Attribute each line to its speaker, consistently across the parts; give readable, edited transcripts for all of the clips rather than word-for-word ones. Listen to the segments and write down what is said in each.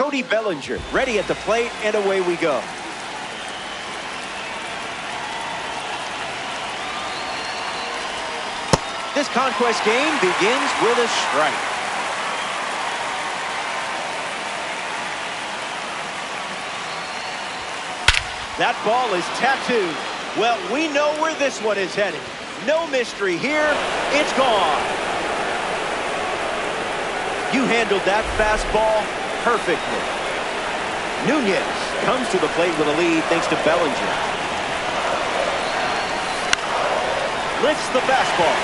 Speaker 1: Cody Bellinger ready at the plate, and away we go. This conquest game begins with a strike. That ball is tattooed. Well, we know where this one is headed. No mystery here. It's gone. You handled that fastball perfectly. Nunez comes to the plate with a lead thanks to Bellinger. Lifts the fastball.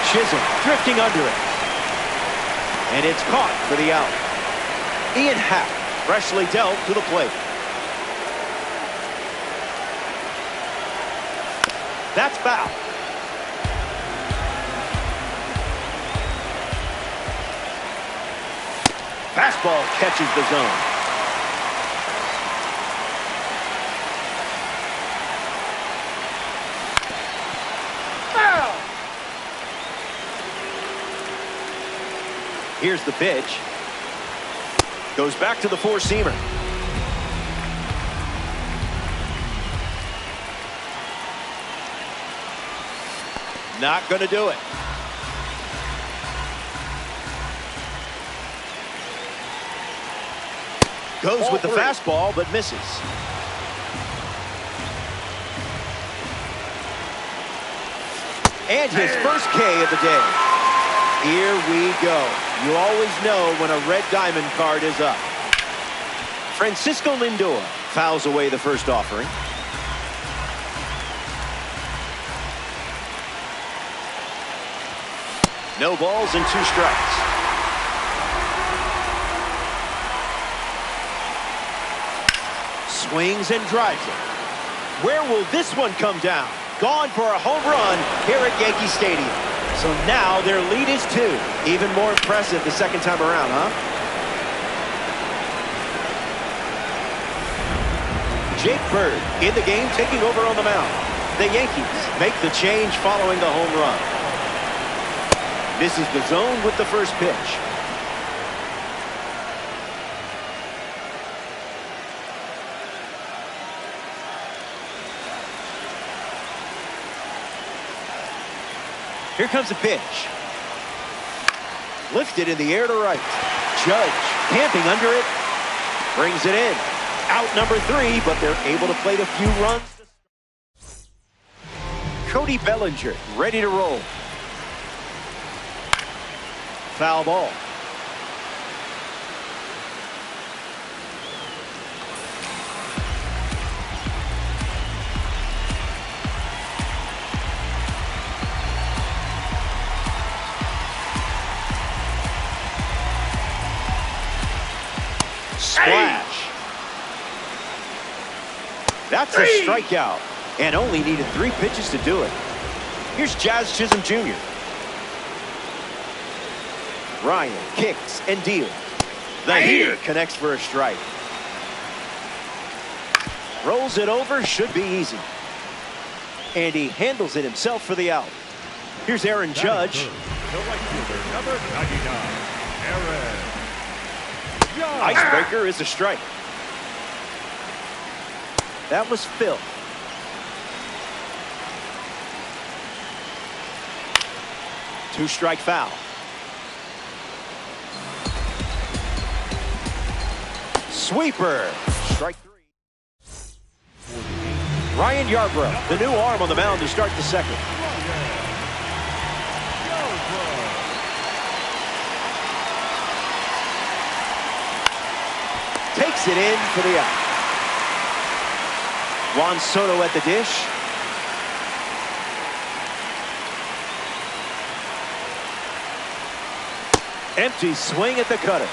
Speaker 1: Chisholm drifting under it. And it's caught for the out. Ian Happ freshly dealt to the plate. That's foul. Fastball catches the zone. Foul. Here's the pitch. Goes back to the four-seamer. Not going to do it. Goes with the fastball, but misses. And his first K of the day. Here we go. You always know when a red diamond card is up. Francisco Lindor fouls away the first offering. No balls and 2 strikes. Swings and drives it. Where will this one come down? Gone for a home run here at Yankee Stadium. So now their lead is 2. Even more impressive the second time around, huh? Jake Bird in the game, taking over on the mound. The Yankees make the change following the home run. Misses the zone with the first pitch. Here comes a pitch. Lifted in the air to right. Judge camping under it. Brings it in. Out number 3, but they're able to plate a few runs. Cody Bellinger ready to roll. Foul ball. Splash. That's a strikeout, and only needed 3 pitches to do it. Here's Jazz Chisholm Jr. Ryan kicks and deals. The heater connects for a strike. Rolls it over, should be easy. And he handles it himself for the out. Here's Aaron Judge.
Speaker 2: The right fielder, number 99, Aaron Judge.
Speaker 1: Icebreaker is a strike. That was Phil. Two-strike foul. Sweeper. Strike 3. Ryan Yarbrough, the new arm on the mound to start the second. Takes it in for the out. Juan Soto at the dish. Empty swing at the cutter.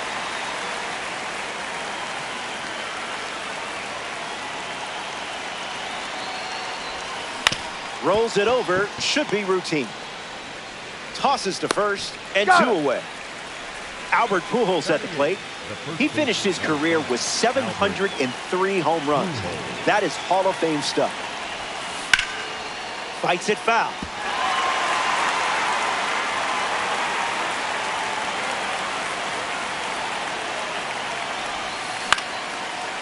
Speaker 1: Rolls it over, should be routine. Tosses to first, and 2 away. Albert Pujols at the plate. He finished his career with 703 home runs. That is Hall of Fame stuff. Fights it foul.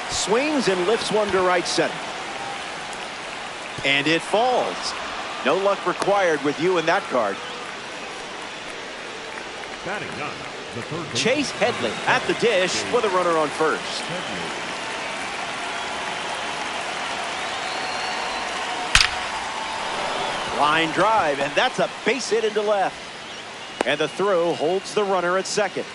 Speaker 1: Swings and lifts one to right center. And it falls. No luck required with you in that card.
Speaker 2: Batting ninth, the third baseman.
Speaker 1: Chase Headley at the dish with a runner on first. Line drive, and that's a base hit into left. And the throw holds the runner at second.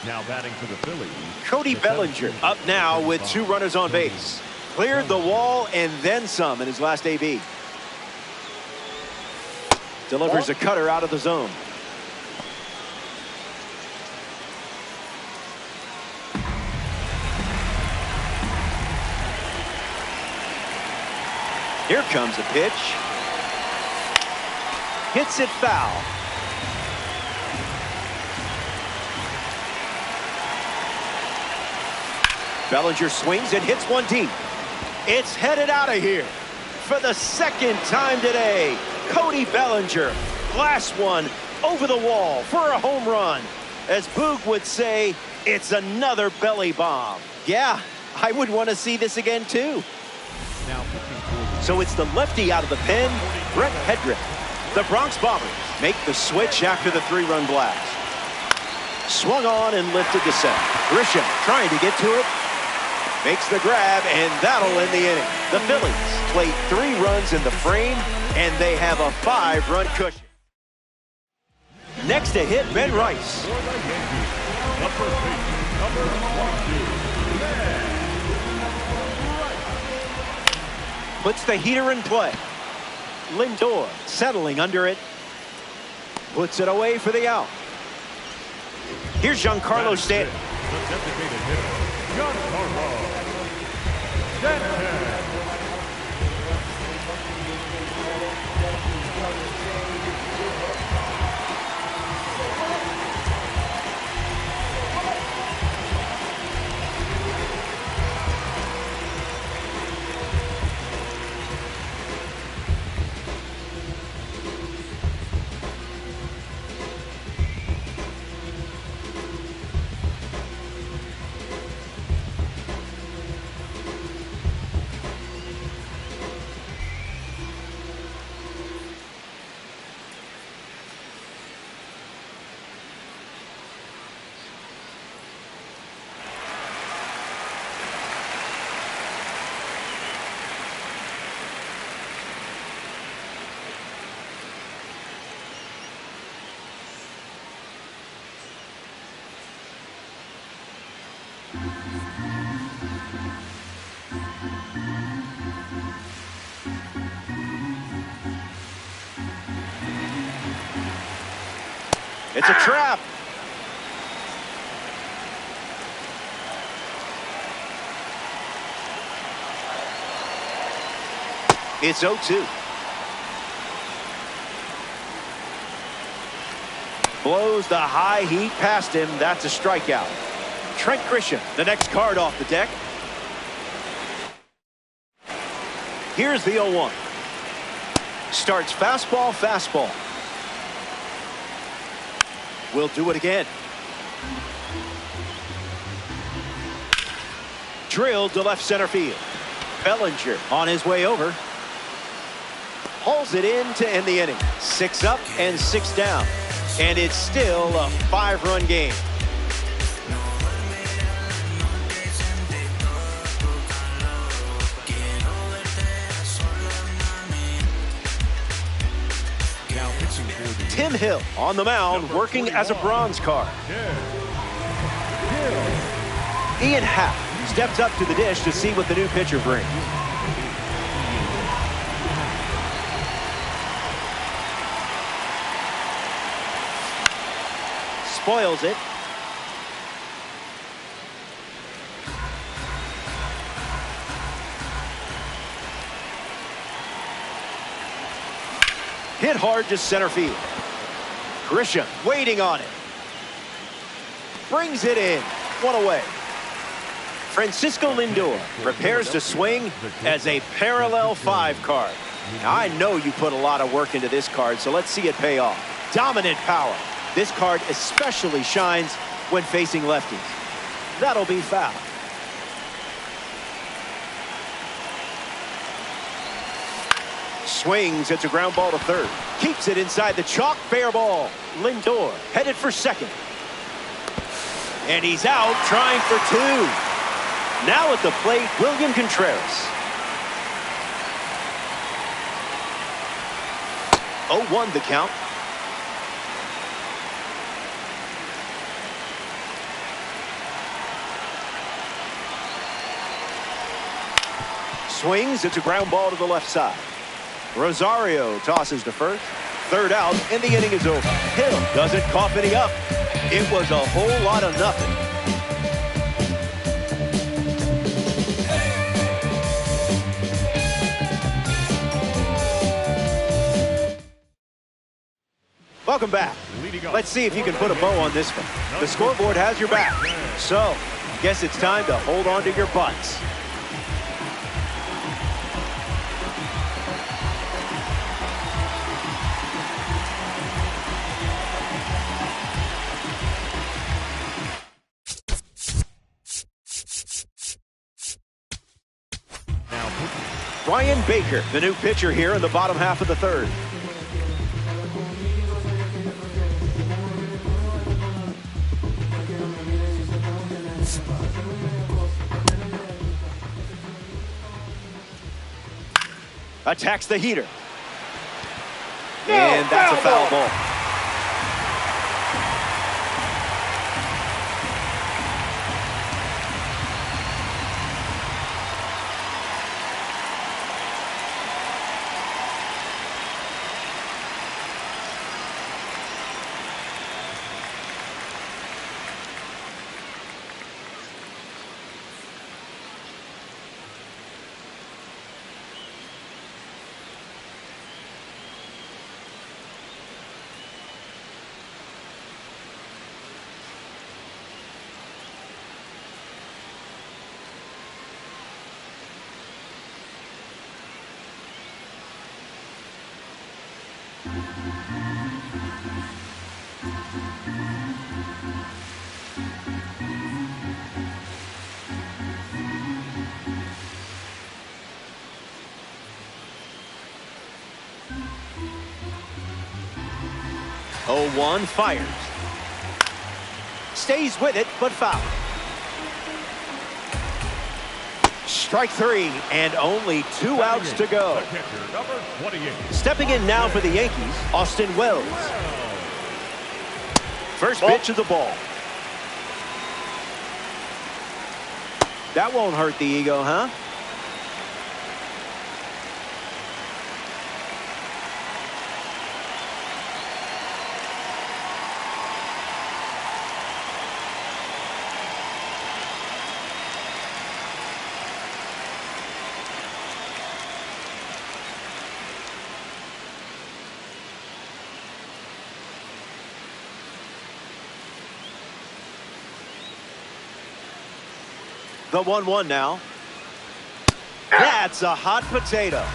Speaker 2: Now batting for the Phillies,
Speaker 1: Cody Bellinger up now with 2 runners on base. Cleared the wall and then some in his last AB. Delivers a cutter out of the zone. Here comes a pitch. Hits it foul. Bellinger swings and hits one deep. It's headed out of here. For the second time today, Cody Bellinger blasts one over the wall for a home run. As Boog would say, it's another belly bomb. Yeah, I would want to see this again too.
Speaker 2: now pitching for
Speaker 1: So it's the lefty out of the pen, Brett Hedrick. The Bronx Bombers make the switch after the 3-run blast. Swung on and lifted to center. Grisham trying to get to it. Makes the grab, and that'll end the inning. The Phillies play 3 runs in the frame, and they have a 5-run cushion. Next to hit, Ben Rice.
Speaker 2: for the Yankees, the first baseman, number 22, Ben Rice.
Speaker 1: Puts the heater in play. Lindor settling under it. Puts it away for the out. Here's Giancarlo Stanton.
Speaker 2: The designated hitter, Giancarlo Stanton.
Speaker 1: It's a trap. It's 0-2. Blows the high heat past him. That's a strikeout. Trent Grisham, the next card off the deck. Here's the 0-1. Starts fastball, fastball. We'll do it again. Drilled to left center field. Bellinger on his way over. Hauls it in to end the inning. 6 up and 6 down. And it's still a 5-run game. Tim Hill on the mound, working as a bronze card. Ian Happ steps up to the dish to see what the new pitcher brings. Spoils it. Hit hard to center field. Grisham waiting on it. Brings it in. 1 away. Francisco Lindor prepares to swing as a parallel 5 card. Now, I know you put a lot of work into this card, so let's see it pay off. Dominant power. This card especially shines when facing lefties. That'll be foul. Swings. It's a ground ball to third. Keeps it inside the chalk. Fair ball. Lindor headed for second. And he's out trying for two. Now at the plate, William Contreras. 0-1 the count. Swings. It's a ground ball to the left side. Rosario tosses to first. Third out, and the inning is over. Hill doesn't cough any up. It was a whole lot of nothing. Welcome back. Let's see if you can put a bow on this one. The scoreboard has your back. So, guess it's time to hold on to your butts. Ryan Baker, the new pitcher here in the bottom half of the third. Attacks the heater. And that's a foul ball. Oh, 1 fires. Stays with it, but foul. Strike 3, and only 2 outs to go. Stepping in now for the Yankees, Austin Wells. First pitch of the ball. That won't hurt the ego, huh? The 1-1 now. That's a hot potato.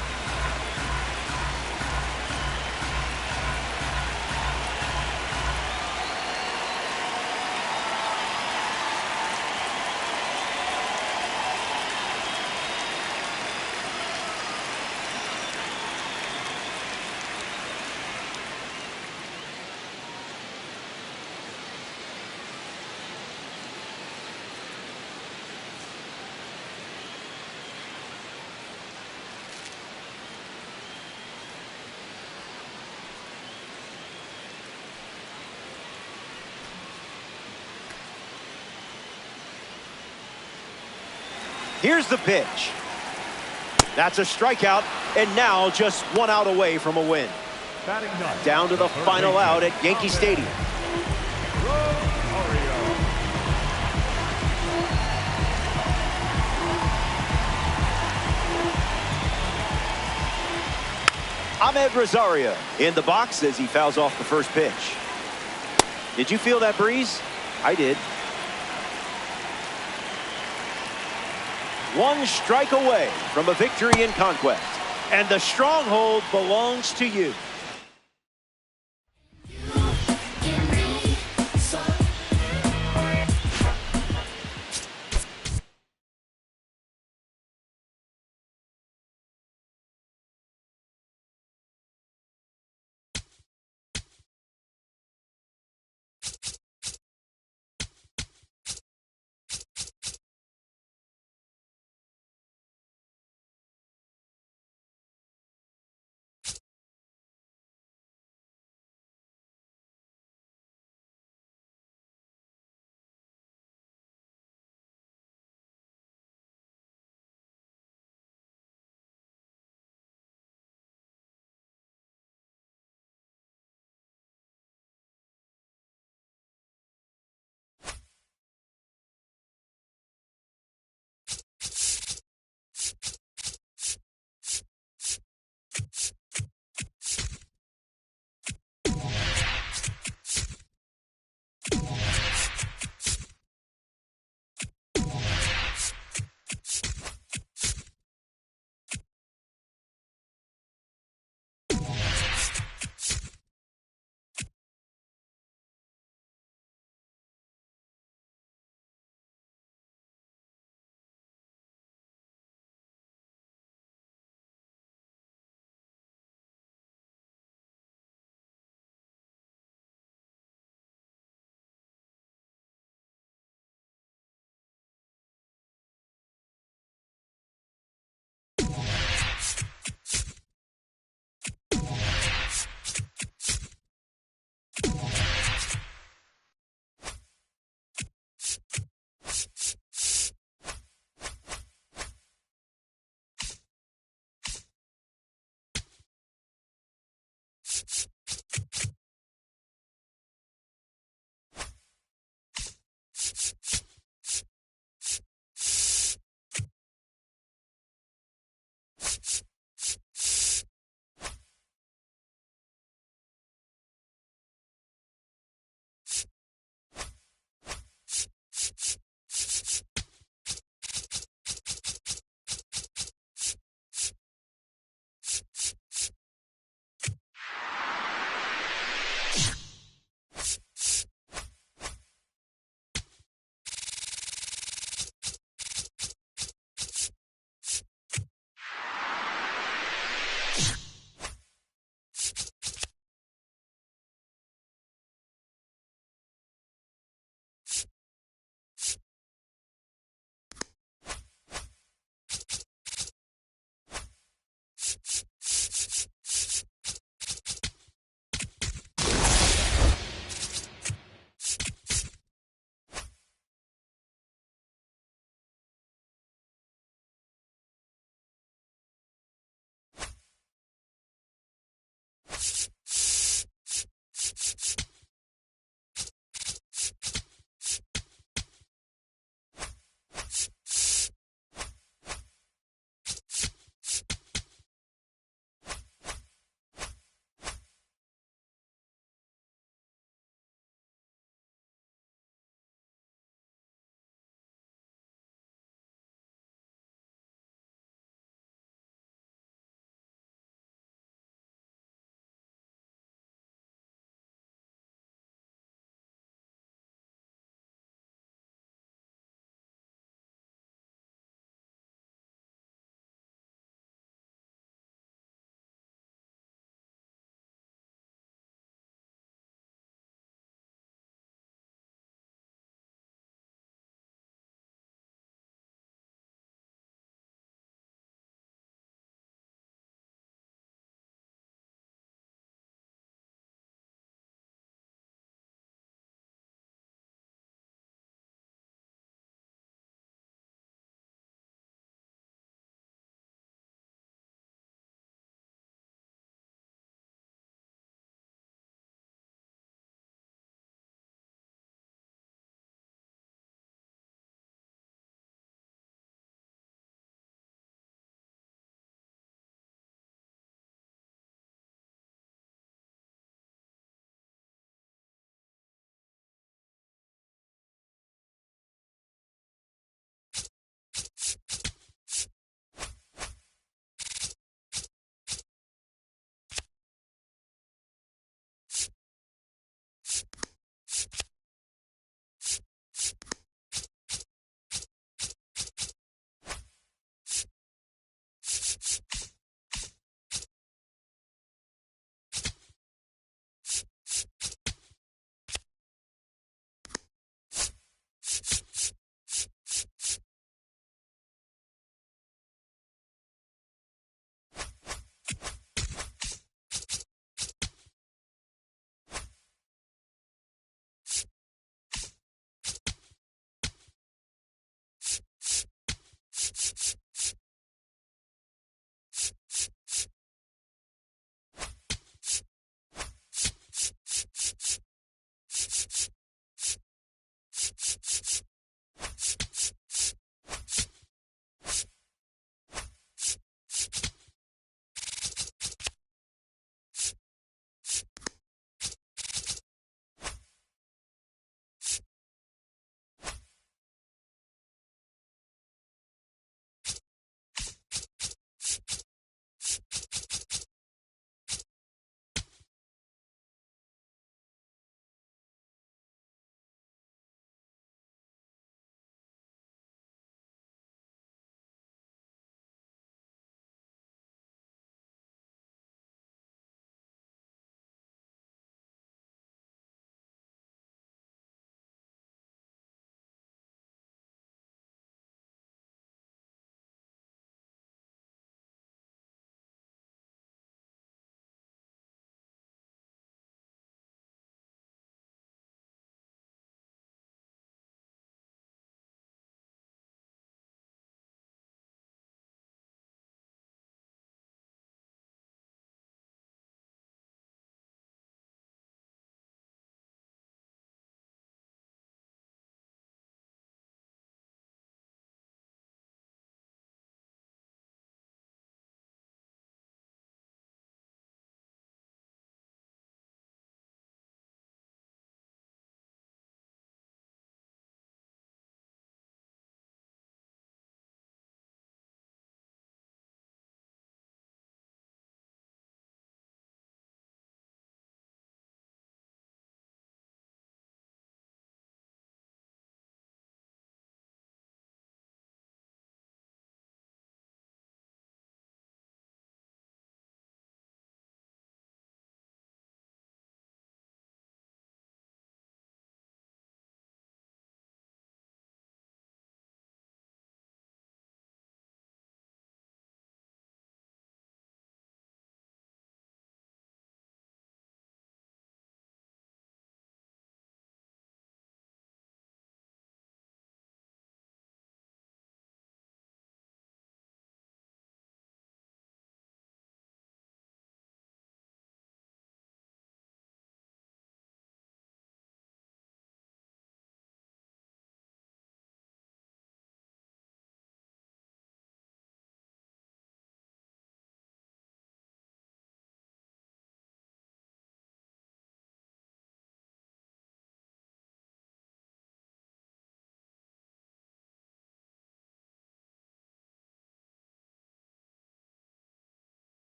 Speaker 1: Here's the pitch. That's a strikeout, and now just 1 out away from a win. Down to the final out at Yankee Stadium. Ahmed Rosario in the box as he fouls off the first pitch. Did you feel that breeze? I did. 1 strike away from a victory in conquest, and the stronghold belongs to you.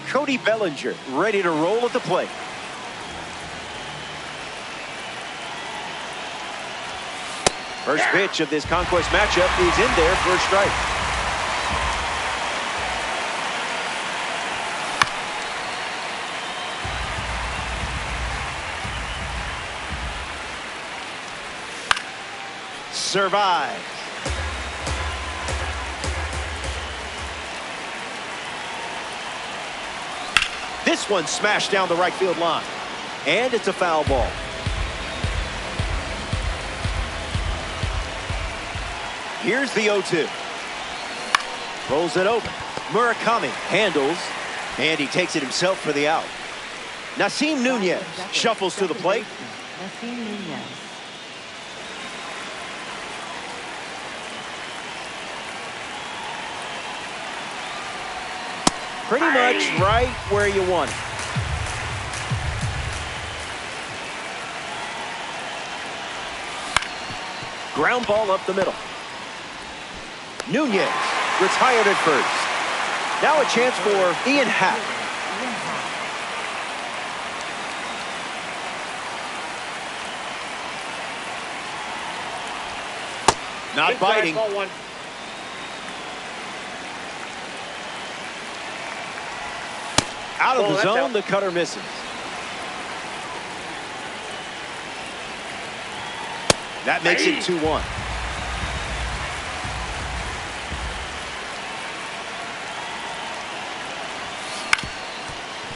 Speaker 1: Cody Bellinger ready to roll at the plate. First pitch of this conquest matchup is in there for a strike. Survives. This one smashed down the right field line. And it's a foul ball. Here's the 0-2. Rolls it over. Murakami handles. And he takes it himself for the out. Nasim Nunez shuffles to the plate.
Speaker 3: Nasim Nunez.
Speaker 1: Pretty much right where you want it. Ground ball up the middle. Nunez retired at first. Now a chance for Ian Happ. Not biting. Out of the zone, the cutter misses. That makes it 2-1.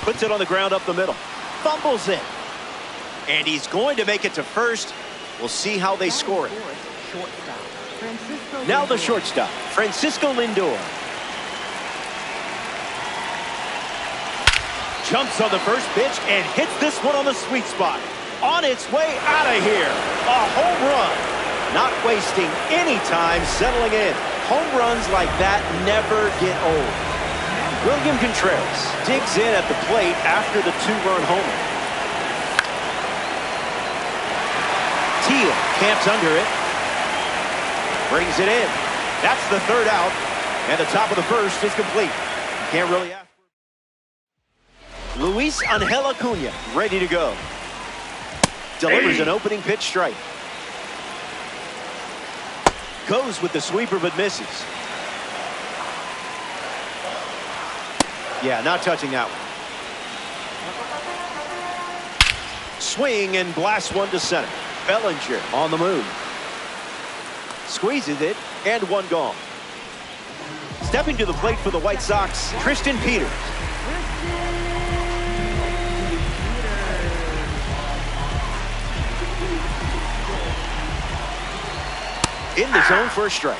Speaker 1: Puts it on the ground up the middle. Fumbles it. And he's going to make it to first. We'll see how they score it. Now the shortstop, Francisco Lindor. Jumps on the first pitch and hits this one on the sweet spot. On its way out of here. A home run. Not wasting any time settling in. Home runs like that never get old. William Contreras digs in at the plate after the two-run homer. Teal camps under it. Brings it in. That's the third out. And the top of the first is complete. You can't really ask. Luis Angel Acuna ready to go. Delivers an opening pitch strike. Goes with the sweeper but misses. Yeah, not touching that one. Swing and blast one to center. Bellinger on the move. Squeezes it and one gone. Stepping to the plate for the White Sox, Tristan Peters. In the zone for a strike.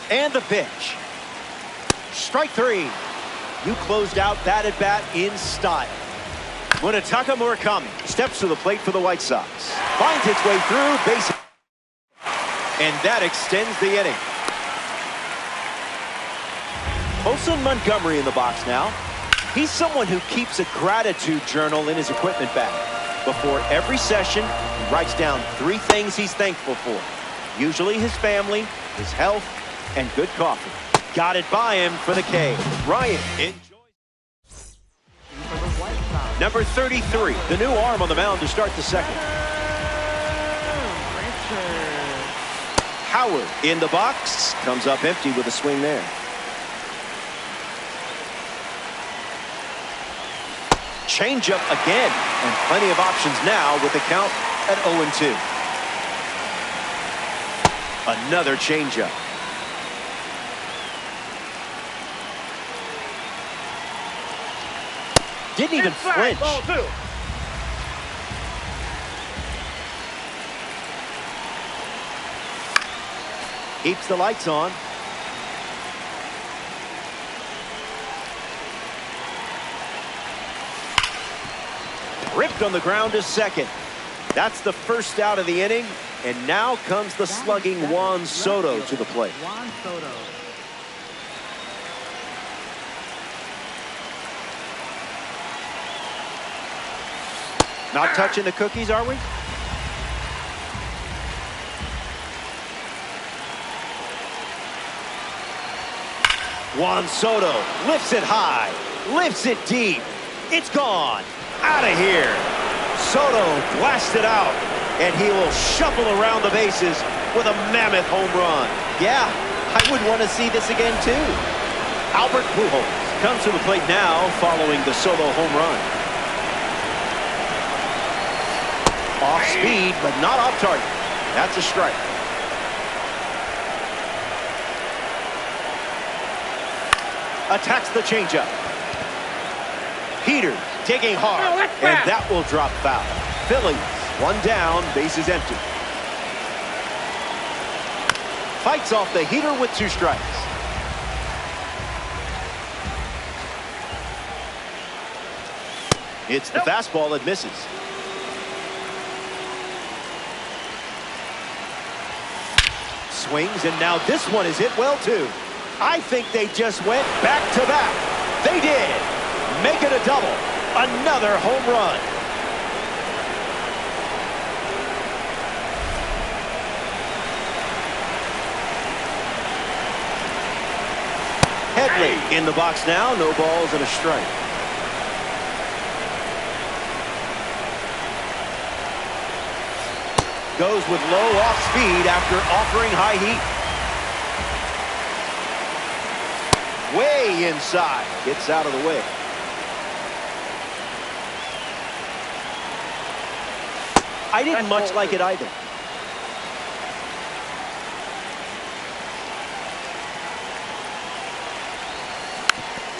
Speaker 1: And the pitch. Strike three. You closed out that at bat in style. Munetaka Murakami steps to the plate for the White Sox. Finds its way through base. And that extends the inning. Colson Montgomery in the box now. He's someone who keeps a gratitude journal in his equipment bag. Before every session, he writes down 3 things he's thankful for. Usually his family, his health, and good coffee. Got it by him for the K. Ryan enjoys. Number 33, the new arm on the mound to start the second. Howard in the box. Comes up empty with a swing there. Changeup again, and plenty of options now with the count at 0-2. Another changeup. Didn't even flinch. Ball 2. Keeps the lights on. Ripped on the ground to second. That's the first out of the inning. And now comes the slugging Juan Soto to the plate.
Speaker 3: Juan Soto.
Speaker 1: Not touching the cookies, are we? Juan Soto lifts it high, lifts it deep. It's gone. Out of here. Soto blasted out, and he will shuffle around the bases with a mammoth home run. Yeah, I would want to see this again, too. Albert Pujols comes to the plate now following the Soto home run. Off speed, but not off target. That's a strike. Attacks the changeup. Heater taking hard, and that will drop foul. Phillies, 1 down, bases empty. Fights off the heater with 2 strikes. It's the fastball that misses. Swings, and now this one is hit well, too. I think they just went back-to-back. They did. Make it a double. Another home run. Headley in the box now. No balls and a strike. Goes with low off speed after offering high heat. Way inside. Gets out of the way. I didn't much like it either.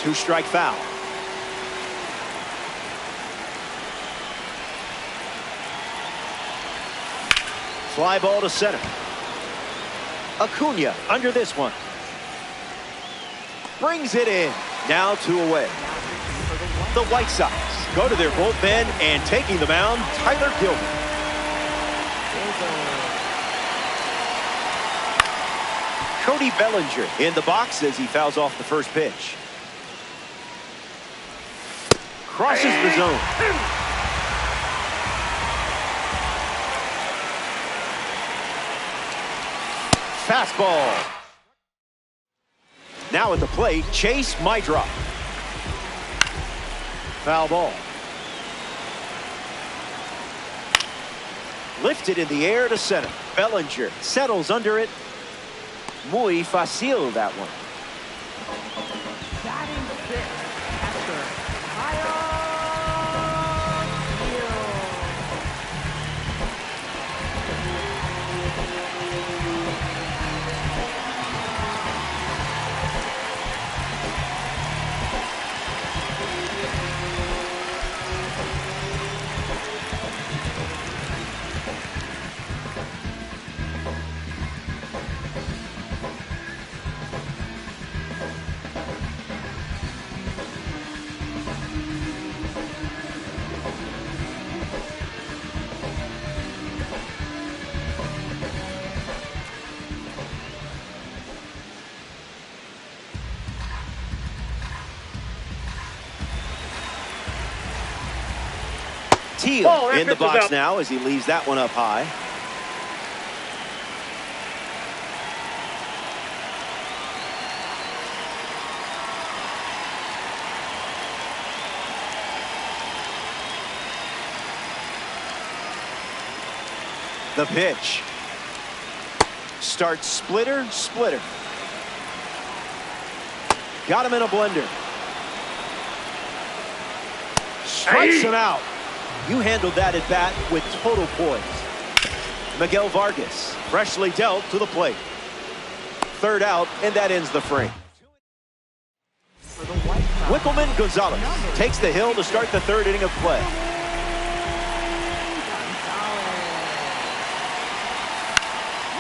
Speaker 1: Two-strike foul. Fly ball to center. Acuna under this one. Brings it in. Now 2 away. The White Sox go to their bullpen, and taking the mound, Tyler Gilbert. Cody Bellinger in the box as he fouls off the first pitch. Crosses the zone. Fastball. Now at the plate, Chase Mydrop. Foul ball. Lifted in the air to center. Bellinger settles under it. Muy fácil, that one. Teal in the box now as he leaves that one up high. The pitch. Starts splitter. Got him in a blender. Strikes him out. You handled that at bat with total poise. Miguel Vargas, freshly dealt to the plate. Third out, and that ends the frame. Wickelman Gonzalez takes the hill to start the third inning of play.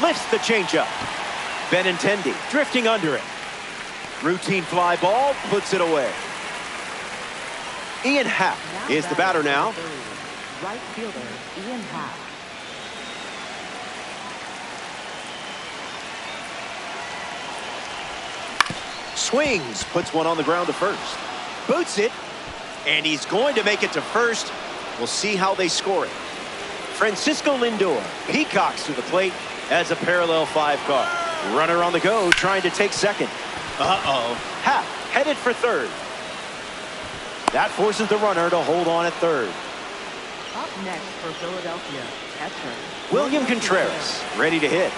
Speaker 1: Lifts the changeup. Benintendi drifting under it. Routine fly ball, puts it away. Ian Happ is the batter now.
Speaker 3: Right fielder, Ian Happ.
Speaker 1: Swings, puts one on the ground to first. Boots it, and he's going to make it to first. We'll see how they score it. Francisco Lindor peacocks to the plate as a parallel 5 car. Runner on the go, trying to take second. Happ headed for third. That forces the runner to hold on at third.
Speaker 3: Up next for Philadelphia, catcher
Speaker 1: William Contreras, ready to hit.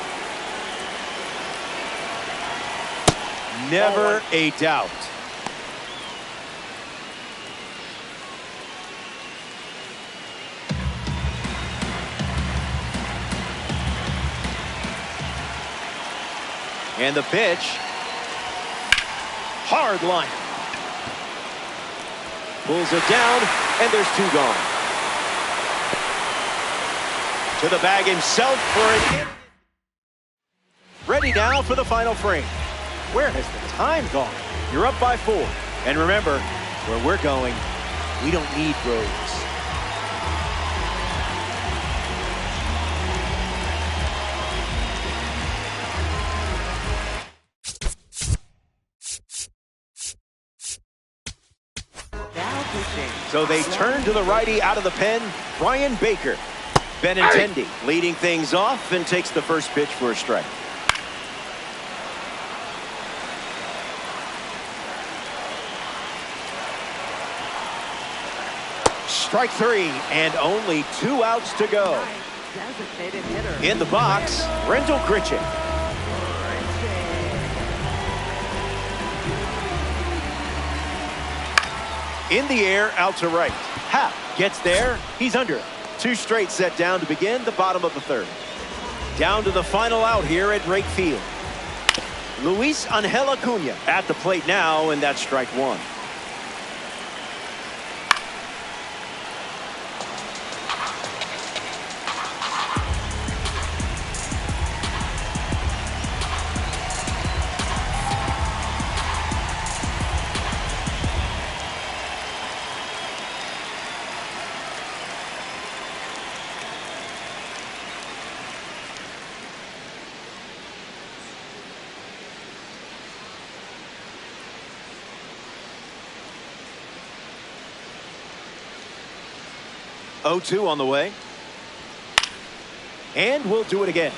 Speaker 1: Never a doubt. And the pitch. Hard line. Pulls it down, and there's 2 gone. To the bag himself for an hit. Ready now for the final frame. Where has the time gone? You're up by 4. And remember, where we're going, we don't need roads. So they turn to the righty out of the pen, Brian Baker. Benintendi leading things off and takes the first pitch for a strike. Strike 3 and only 2 outs to go. In the box, Rendell Grichuk. In the air, out to right. Happ gets there. He's under it. 2 straight set down to begin the bottom of the third. Down to the final out here at right field. Luis Angel Acuna at the plate now, and that's strike 1. Oh-2 on the way. And we'll do it again.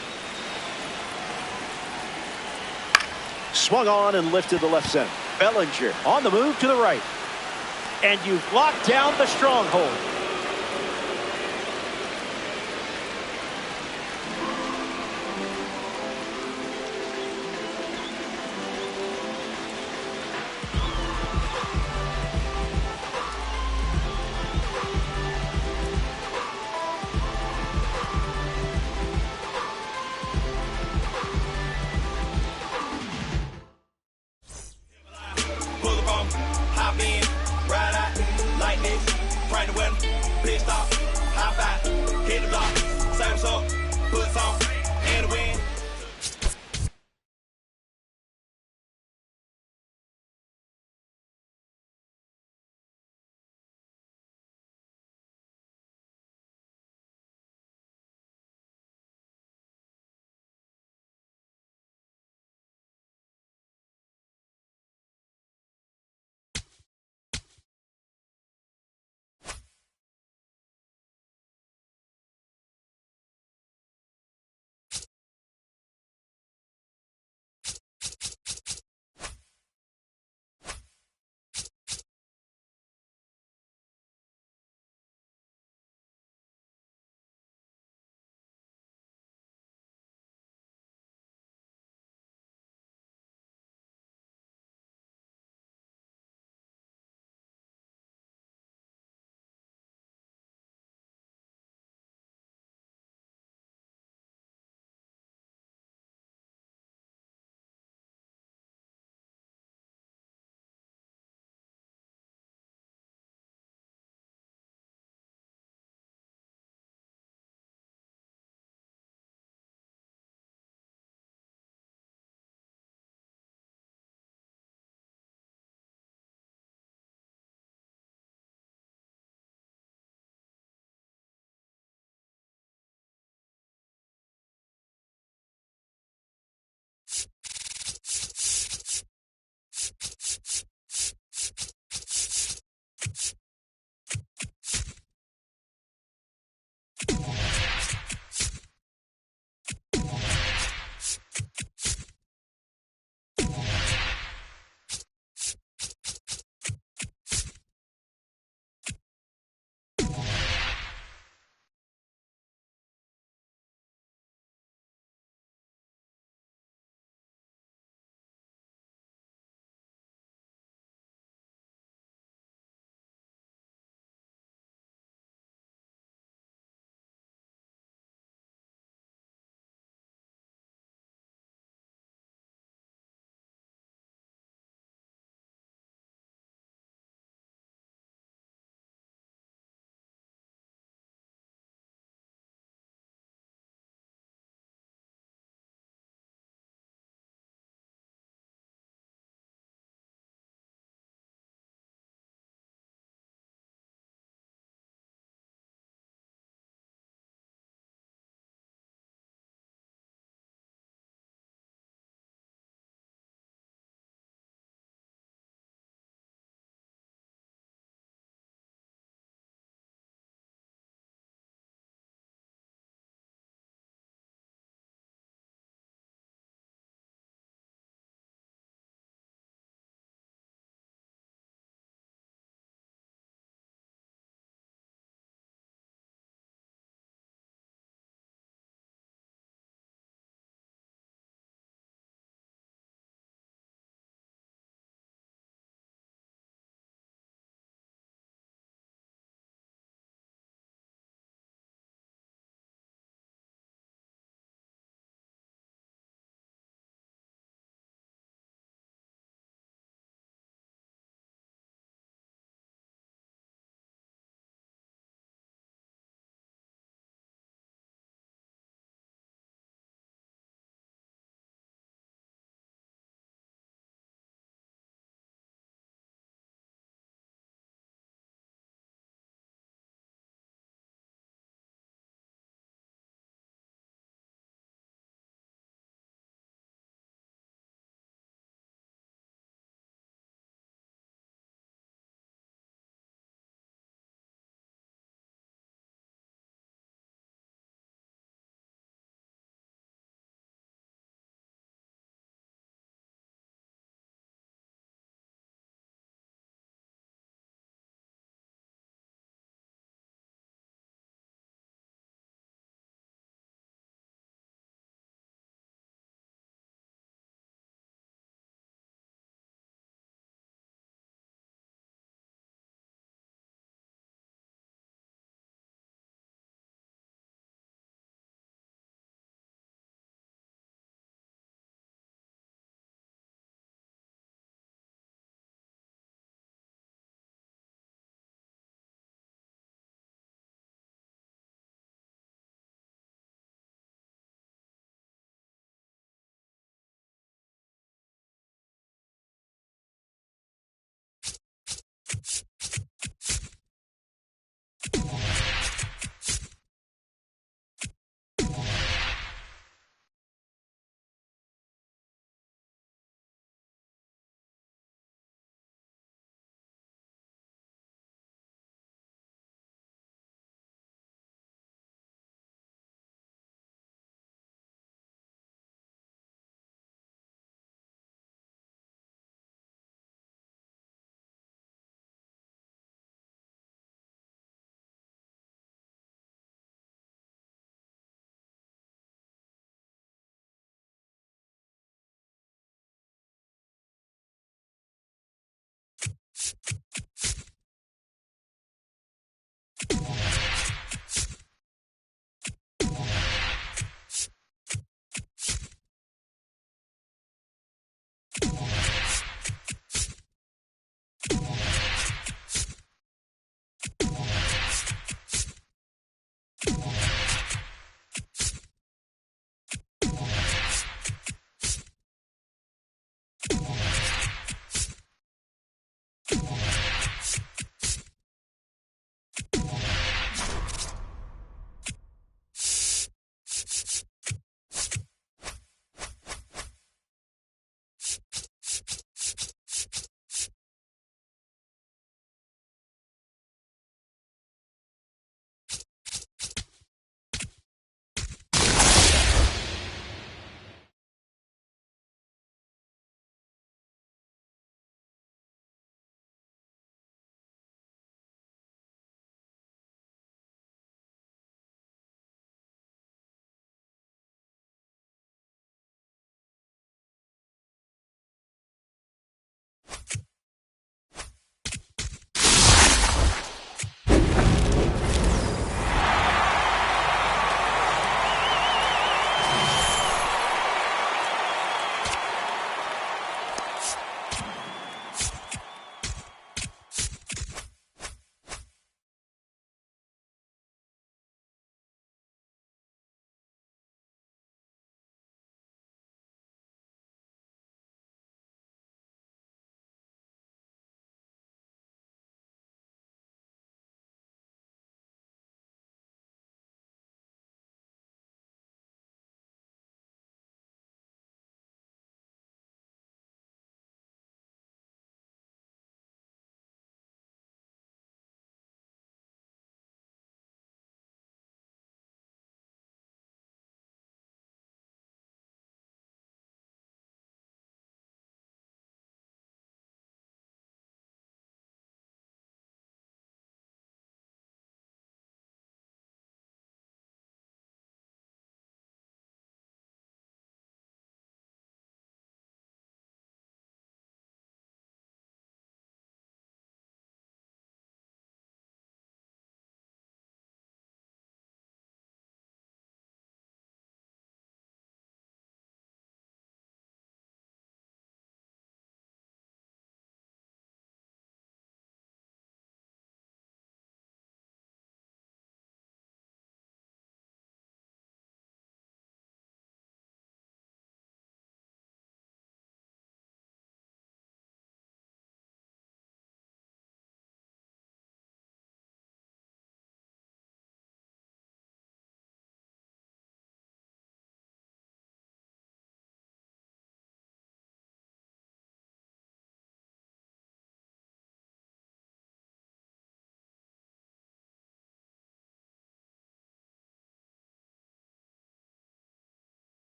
Speaker 1: Swung on and lifted to left center. Bellinger on the move to the right. And you've locked down the stronghold.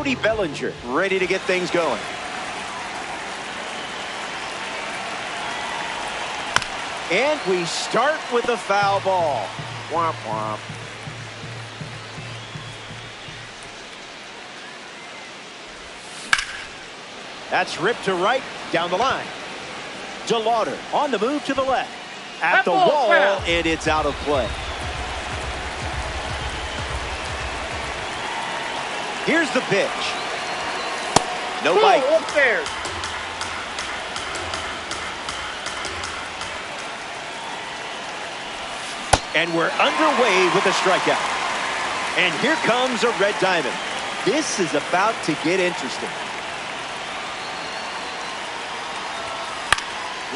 Speaker 1: Cody Bellinger ready to get things going. And we start with a foul ball. Womp womp. That's ripped to right, down the line. DeLauder on the move to the left. At the wall, and it's out of play. Here's the pitch. No bite.
Speaker 4: Upstairs.
Speaker 1: And we're underway with a strikeout. And here comes a red diamond. This is about to get interesting.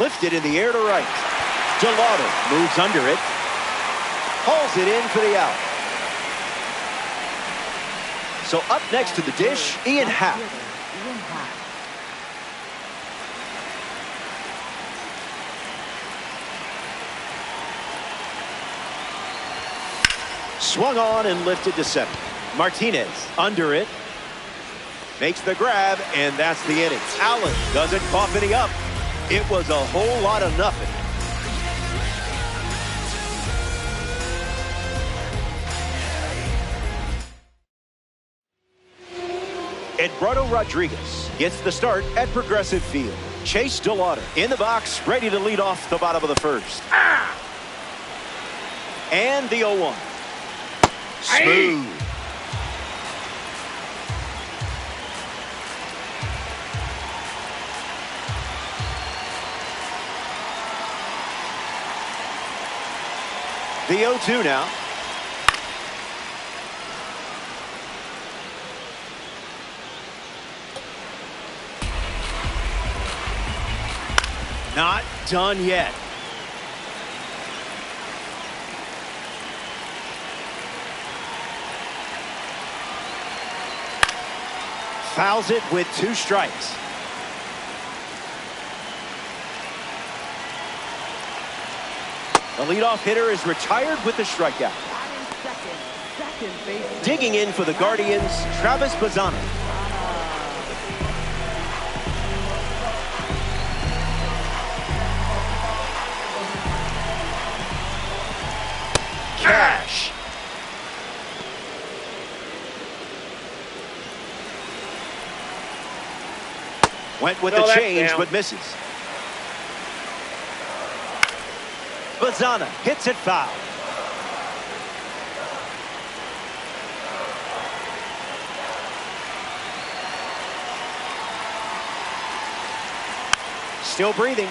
Speaker 1: Lifted in the air to right. DeLauder moves under it. Hauls it in for the out. So up next to the dish, Ian Happ. Swung on and lifted to center. Martinez under it. Makes the grab, and that's the inning. Allen doesn't cough any up. It was a whole lot of nothing. Eduardo Rodriguez gets the start at Progressive Field. Chase DeLauder in the box, ready to lead off the bottom of the first. And the 0-1. Smooth. The 0-2 now. Not done yet. Fouls it with 2 strikes. The leadoff hitter is retired with the strikeout. Digging in for the Guardians, Travis Bazzana. Cash. Went with the change, but misses. Bazzana hits it foul. Still breathing.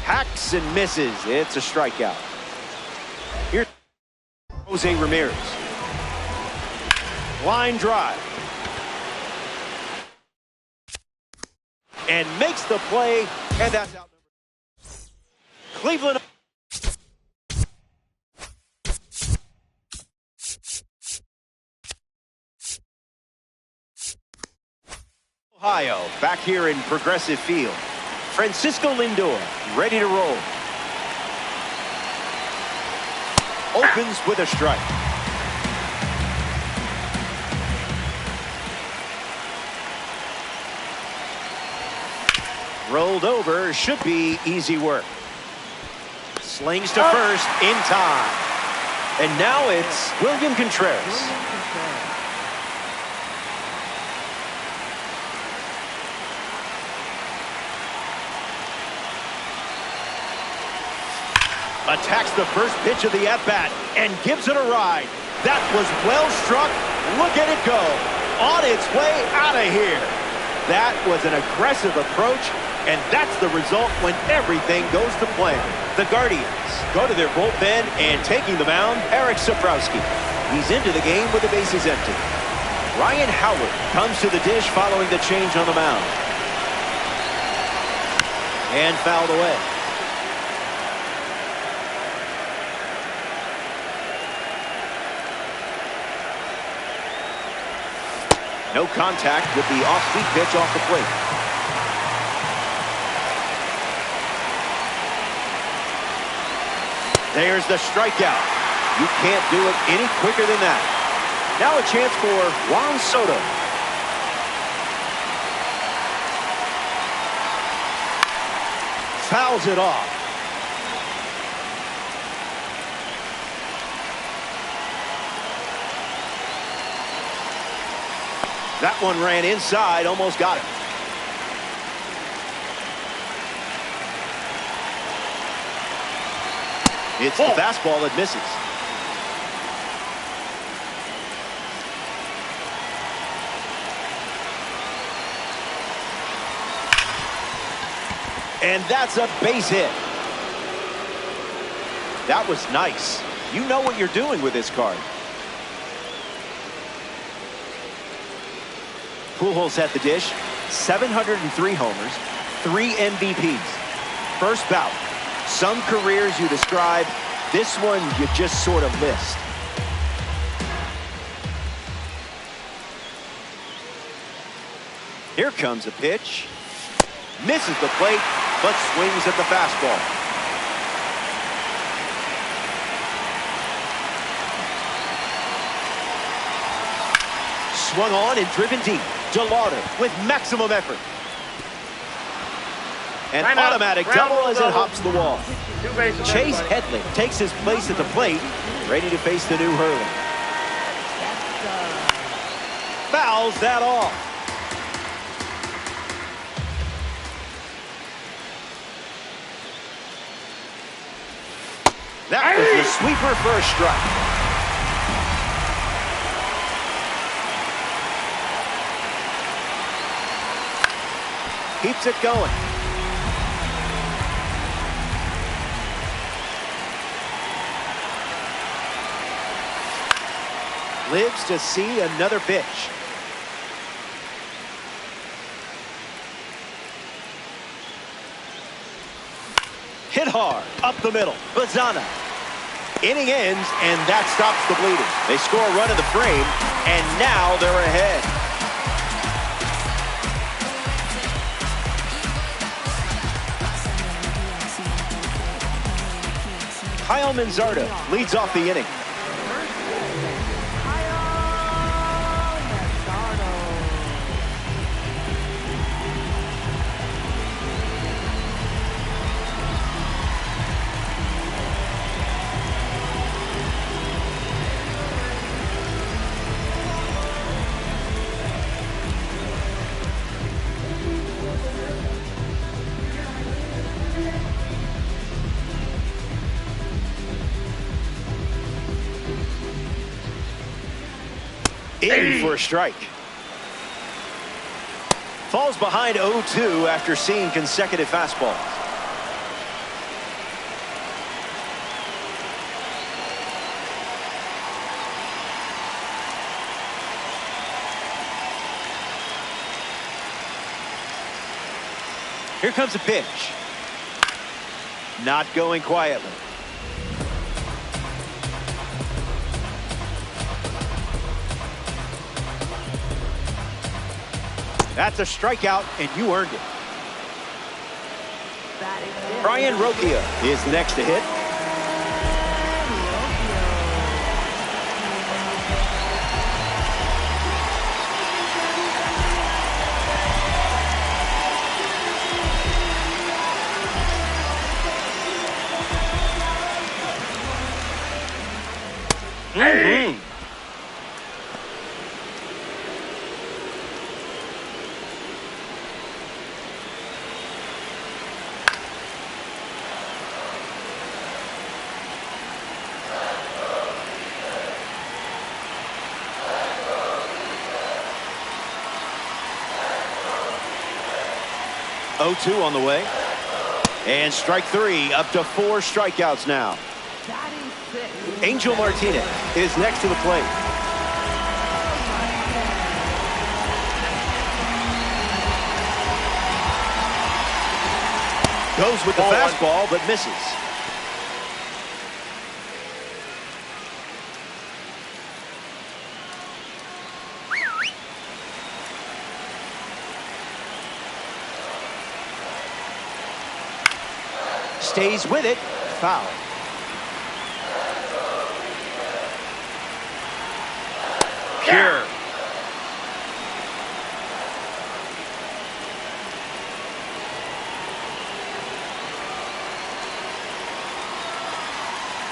Speaker 1: Hacks and misses. It's a strikeout. Here's Jose Ramirez. Line drive. And makes the play, and that's out. Cleveland. Ohio, back here in Progressive Field. Francisco Lindor, ready to roll. Opens with a strike. Rolled over, should be easy work. Slings to first in time. And now it's William Contreras. Attacks the first pitch of the at-bat and gives it a ride. That was well struck. Look at it go. On its way out of here. That was an aggressive approach. And that's the result when everything goes to plan. The Guardians go to their bullpen, and taking the mound, Eric Sabrowski. He's into the game with the bases empty. Ryan Howard comes to the dish following the change on the mound. And fouled away. No contact with the off-speed pitch off the plate. There's the strikeout. You can't do it any quicker than that. Now a chance for Juan Soto. Fouls it off. That one ran inside, almost got it. It's the fastball that misses. And that's a base hit. That was nice. You know what you're doing with this card. Pujols at the dish, 703 homers, 3 MVPs. First bout. Some careers you describe, this one you just sort of missed. Here comes a pitch. Misses the plate, but swings at the fastball. Swung on and driven deep. DeLauder with maximum effort. An automatic double as it hops the wall. Chase Headley takes his place at the plate, ready to face the new Hurley. Fouls that off. That was the sweeper for a strike. Keeps it going. Lives to see another pitch. Hit hard, up the middle. Bazana. Inning ends, and that stops the bleeding. They score a run in the frame, and now they're ahead. Kyle Manzardo leads off the inning. In for a strike. Falls behind 0-2 after seeing consecutive fastballs. Here comes a pitch. Not going quietly. That's a strikeout, and you earned it. Brian Rokia is next to hit.
Speaker 2: Hey!
Speaker 1: 0-2 on the way. And strike three, up to 4 strikeouts now. Angel Martinez is next to the plate. Goes with the fastball, but misses. Stays with it. Foul. pure.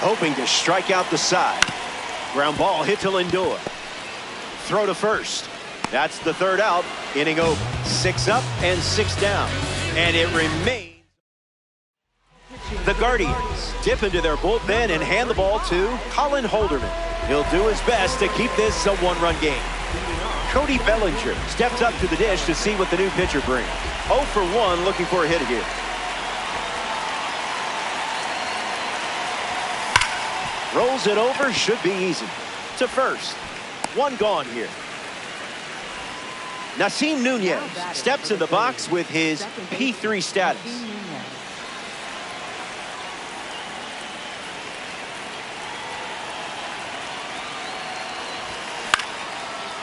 Speaker 1: Hoping to strike out the side. Ground ball hit to Lindor. Throw to first. That's the third out. Inning over. 6 up and 6 down. And it remains. The Guardians dip into their bullpen and hand the ball to Colin Holderman. He'll do his best to keep this a one-run game. Cody Bellinger steps up to the dish to see what the new pitcher brings. 0 for 1 looking for a hit here. Rolls it over, should be easy. To first. 1 gone here. Nasim Nunez steps in the box with his P3 status.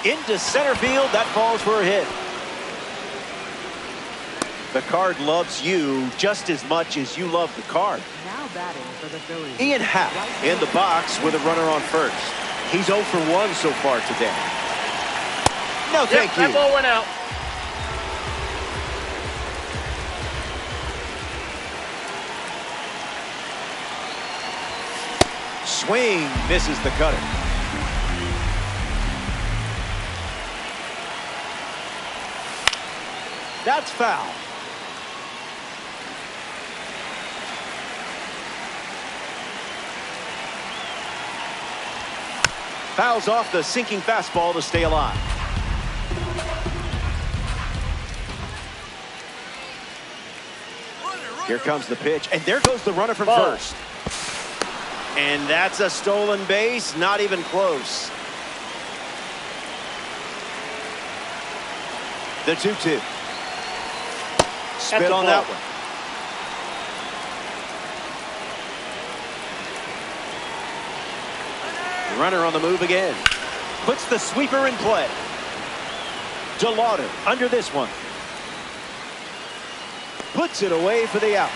Speaker 1: Into center field, that falls for a hit. The card loves you just as much as you love the card.
Speaker 3: Now batting for the Phillies.
Speaker 1: Ian Happ in the box with a runner on first. He's 0 for 1 so far today. No, thank you.
Speaker 2: That ball went out.
Speaker 1: Swing, misses the cutter. That's foul. Fouls off the sinking fastball to stay alive. Here comes the pitch, and there goes the runner from first. And that's a stolen base, not even close. The 2-2. Spit on that one. Runner on the move again. Puts the sweeper in play. DeLauder under this one. Puts it away for the out.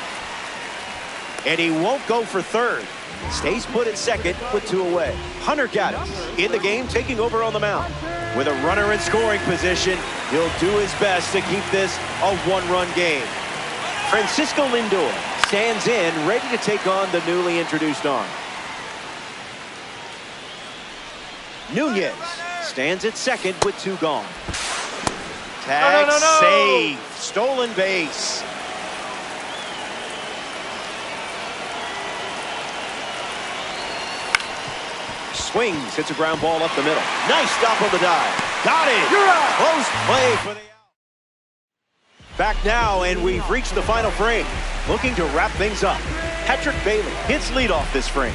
Speaker 1: And he won't go for third. Stays put at second with 2 away. Hunter Gaddis in the game, taking over on the mound. With a runner in scoring position, he'll do his best to keep this a one-run game. Francisco Lindor stands in, ready to take on the newly introduced arm. Nunez stands at second with 2 gone. Tag save. Stolen base. Swings, hits a ground ball up the middle. Nice stop on the dive. Got it. Close play for the out. Back now, and we've reached the final frame. Looking to wrap things up. Patrick Bailey hits leadoff this frame.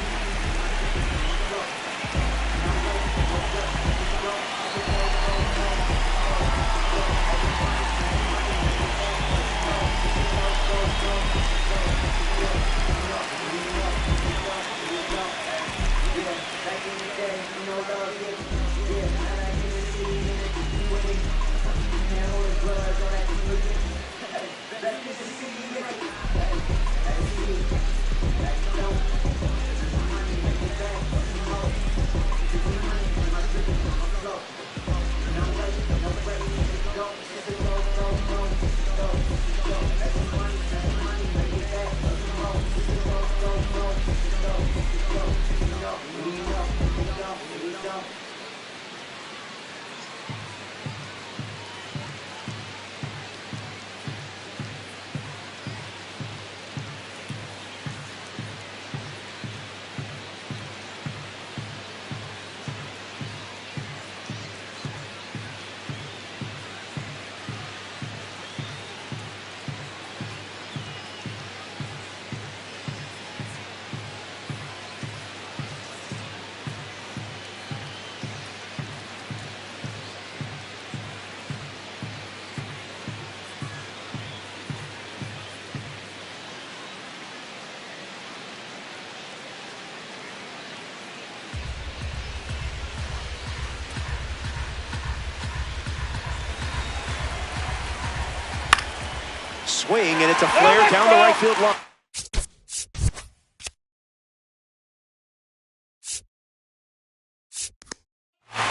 Speaker 1: Swing, and it's a flare down the right field line.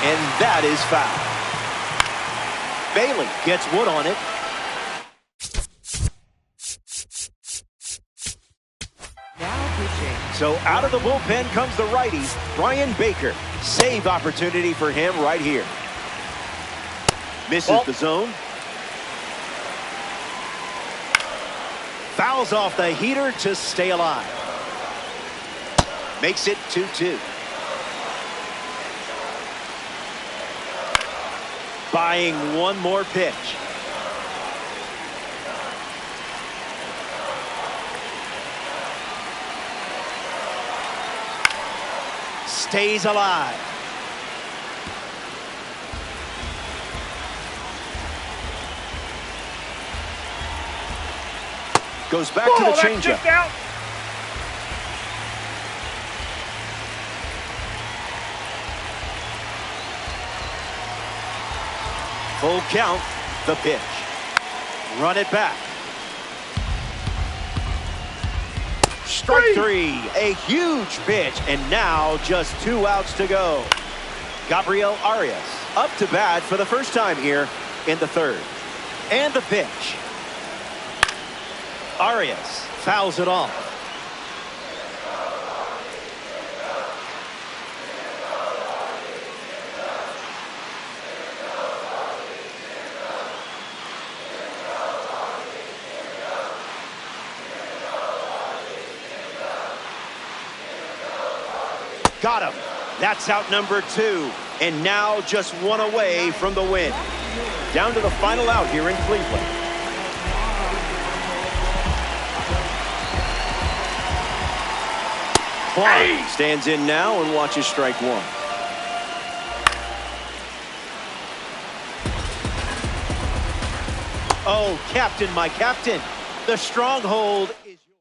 Speaker 1: And and that is foul. Bailey gets wood on it.
Speaker 3: Now pitching.
Speaker 1: So out of the bullpen comes the righty, Brian Baker. Save opportunity for him right here. Misses the zone. Fouls off the heater to stay alive. Makes it 2-2. Buying one more pitch. Stays alive. Goes back to the changeup. Full count, the pitch. Run it back. Strike three, a huge pitch, and now just 2 outs to go. Gabriel Arias up to bat for the first time here in the third. And the pitch. Arias fouls it off. Got him. That's out number 2. And now just 1 away from the win. Down to the final out here in Cleveland. Klein stands in now and watches strike 1. Oh, captain, my captain. The stronghold is yours.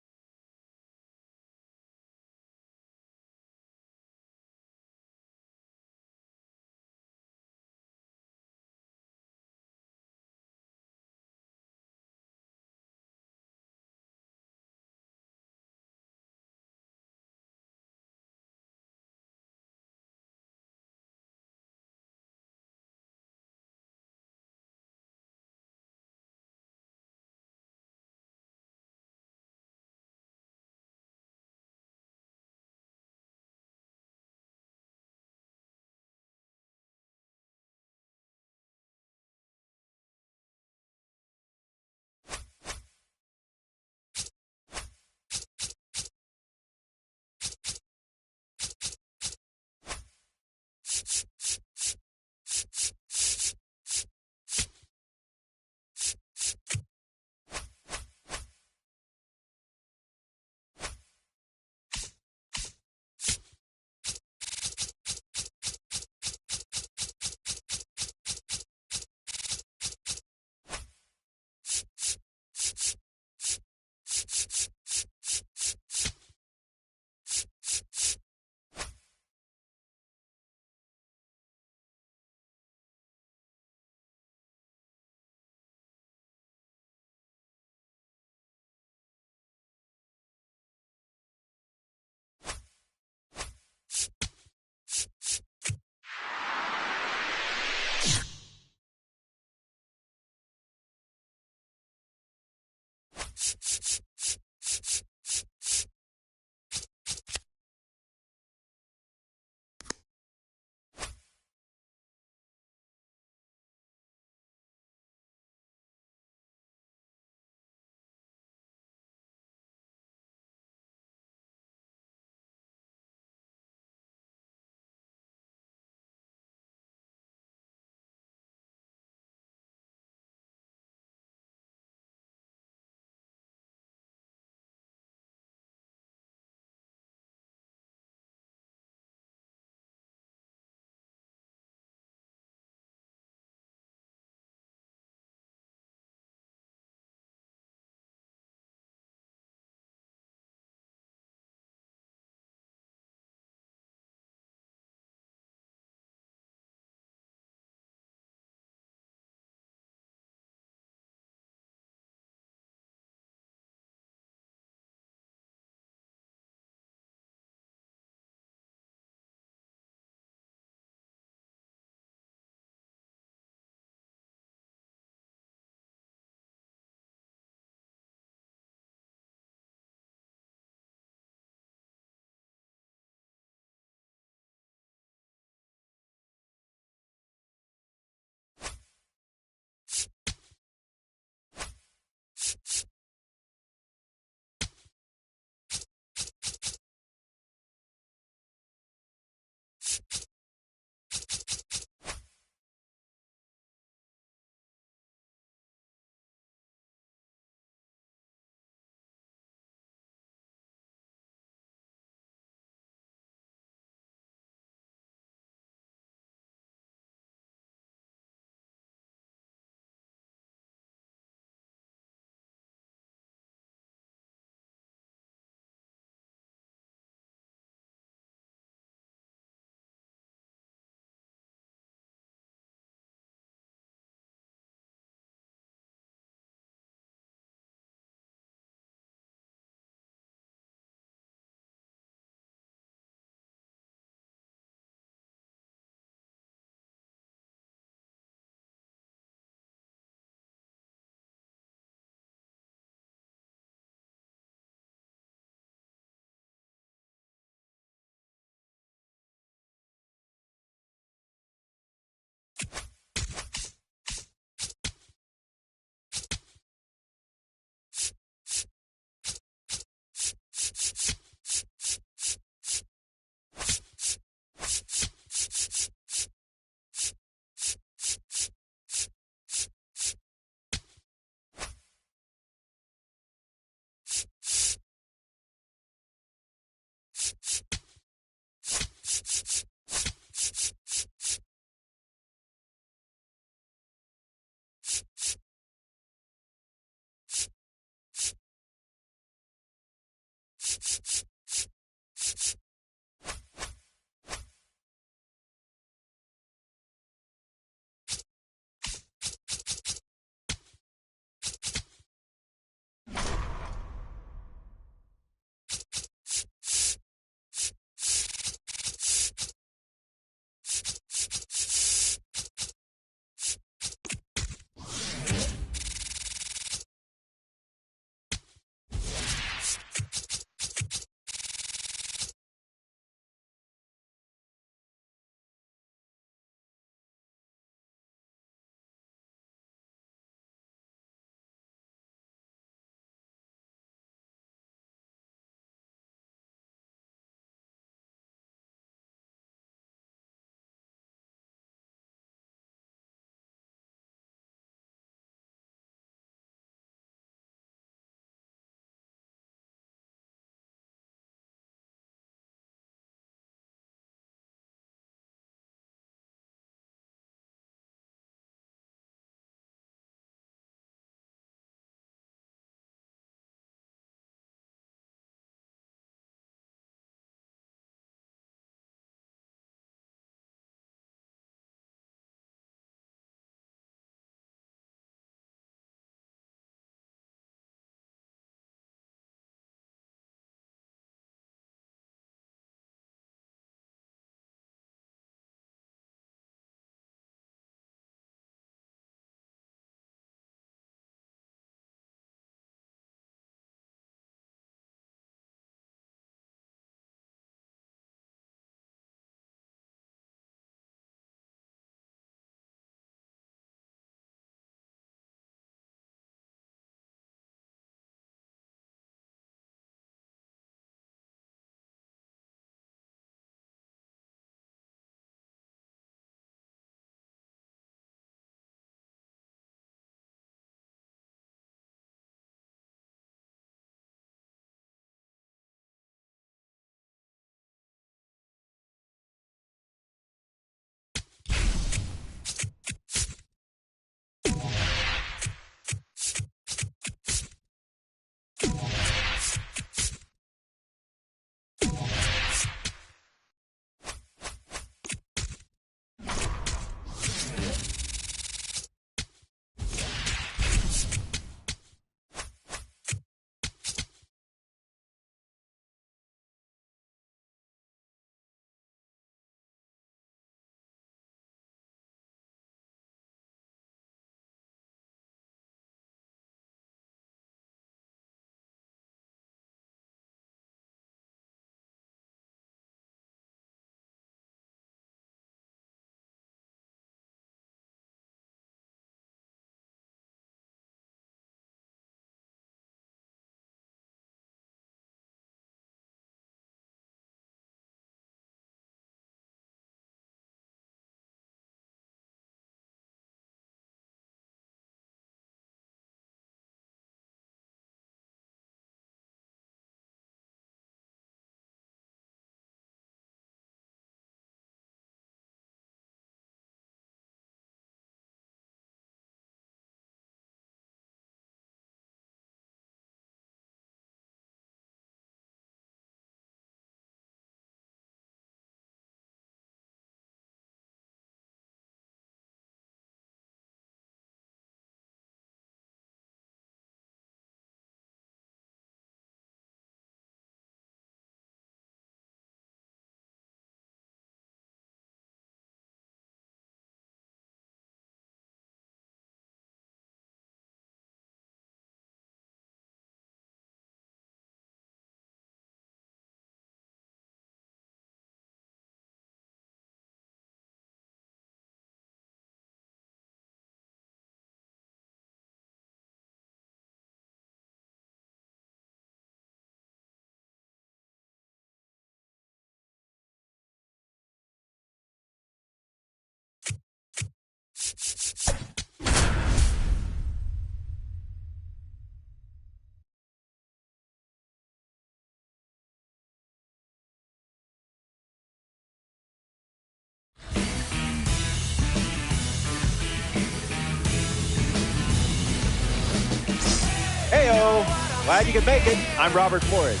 Speaker 1: Glad you could make it. I'm Robert Flores.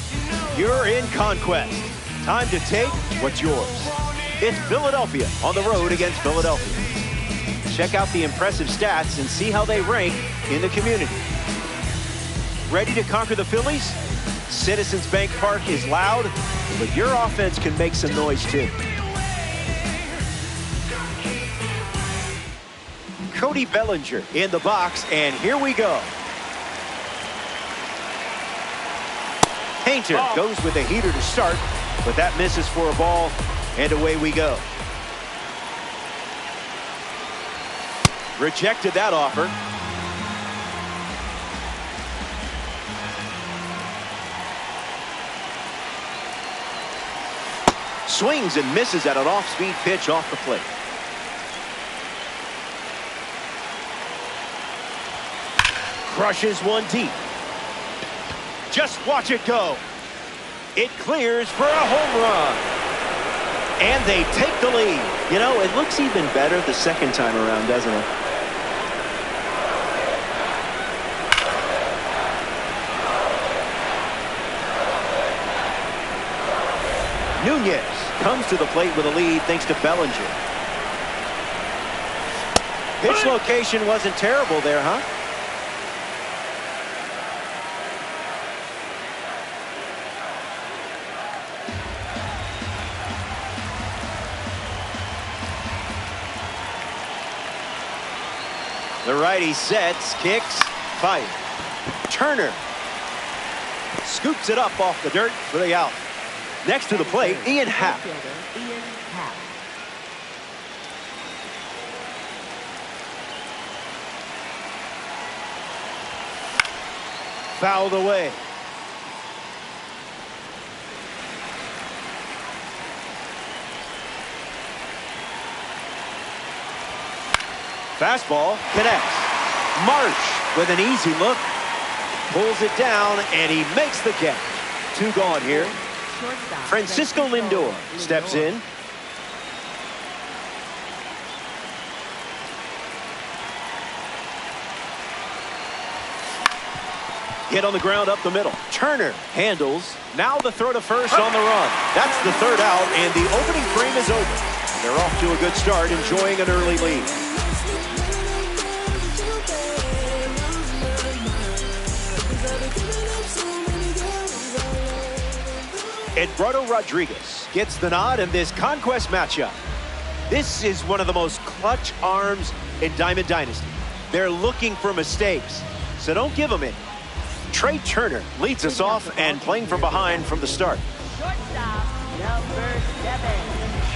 Speaker 1: You're in conquest. Time to take what's yours. It's Philadelphia on the road against Philadelphia. Check out the impressive stats and see how they rank in the community. Ready to conquer the Phillies? Citizens Bank Park is loud, but your offense can make some noise too. Cody Bellinger in the box, and here we go. Painter goes with a heater to start, but that misses for a ball, and away we go. Rejected that offer. Swings and misses at an off-speed pitch off the plate. Crushes one deep. Just watch it go. It clears for a home run. And they take the lead. You know, it looks even better the second time around, doesn't it? Nunez comes to the plate with a lead thanks to Bellinger. Pitch location wasn't terrible there, huh? The righty sets, kicks, fire. Turner scoops it up off the dirt for the out. Next to the plate, Ian Happ. Fouled away. Fastball connects. Marsh with an easy look. Pulls it down, and he makes the catch. Two gone here. Francisco Lindor steps in. Hit on the ground up the middle. Turner handles. Now the throw to first on the run. That's the third out, and the opening frame is over. They're off to a good start, enjoying an early lead. Eduardo Rodriguez gets the nod in this conquest matchup. This is one of the most clutch arms in Diamond Dynasty. They're looking for mistakes, so don't give them any. Trey Turner leads us off and playing from behind from the start.
Speaker 3: Shortstop, number 7,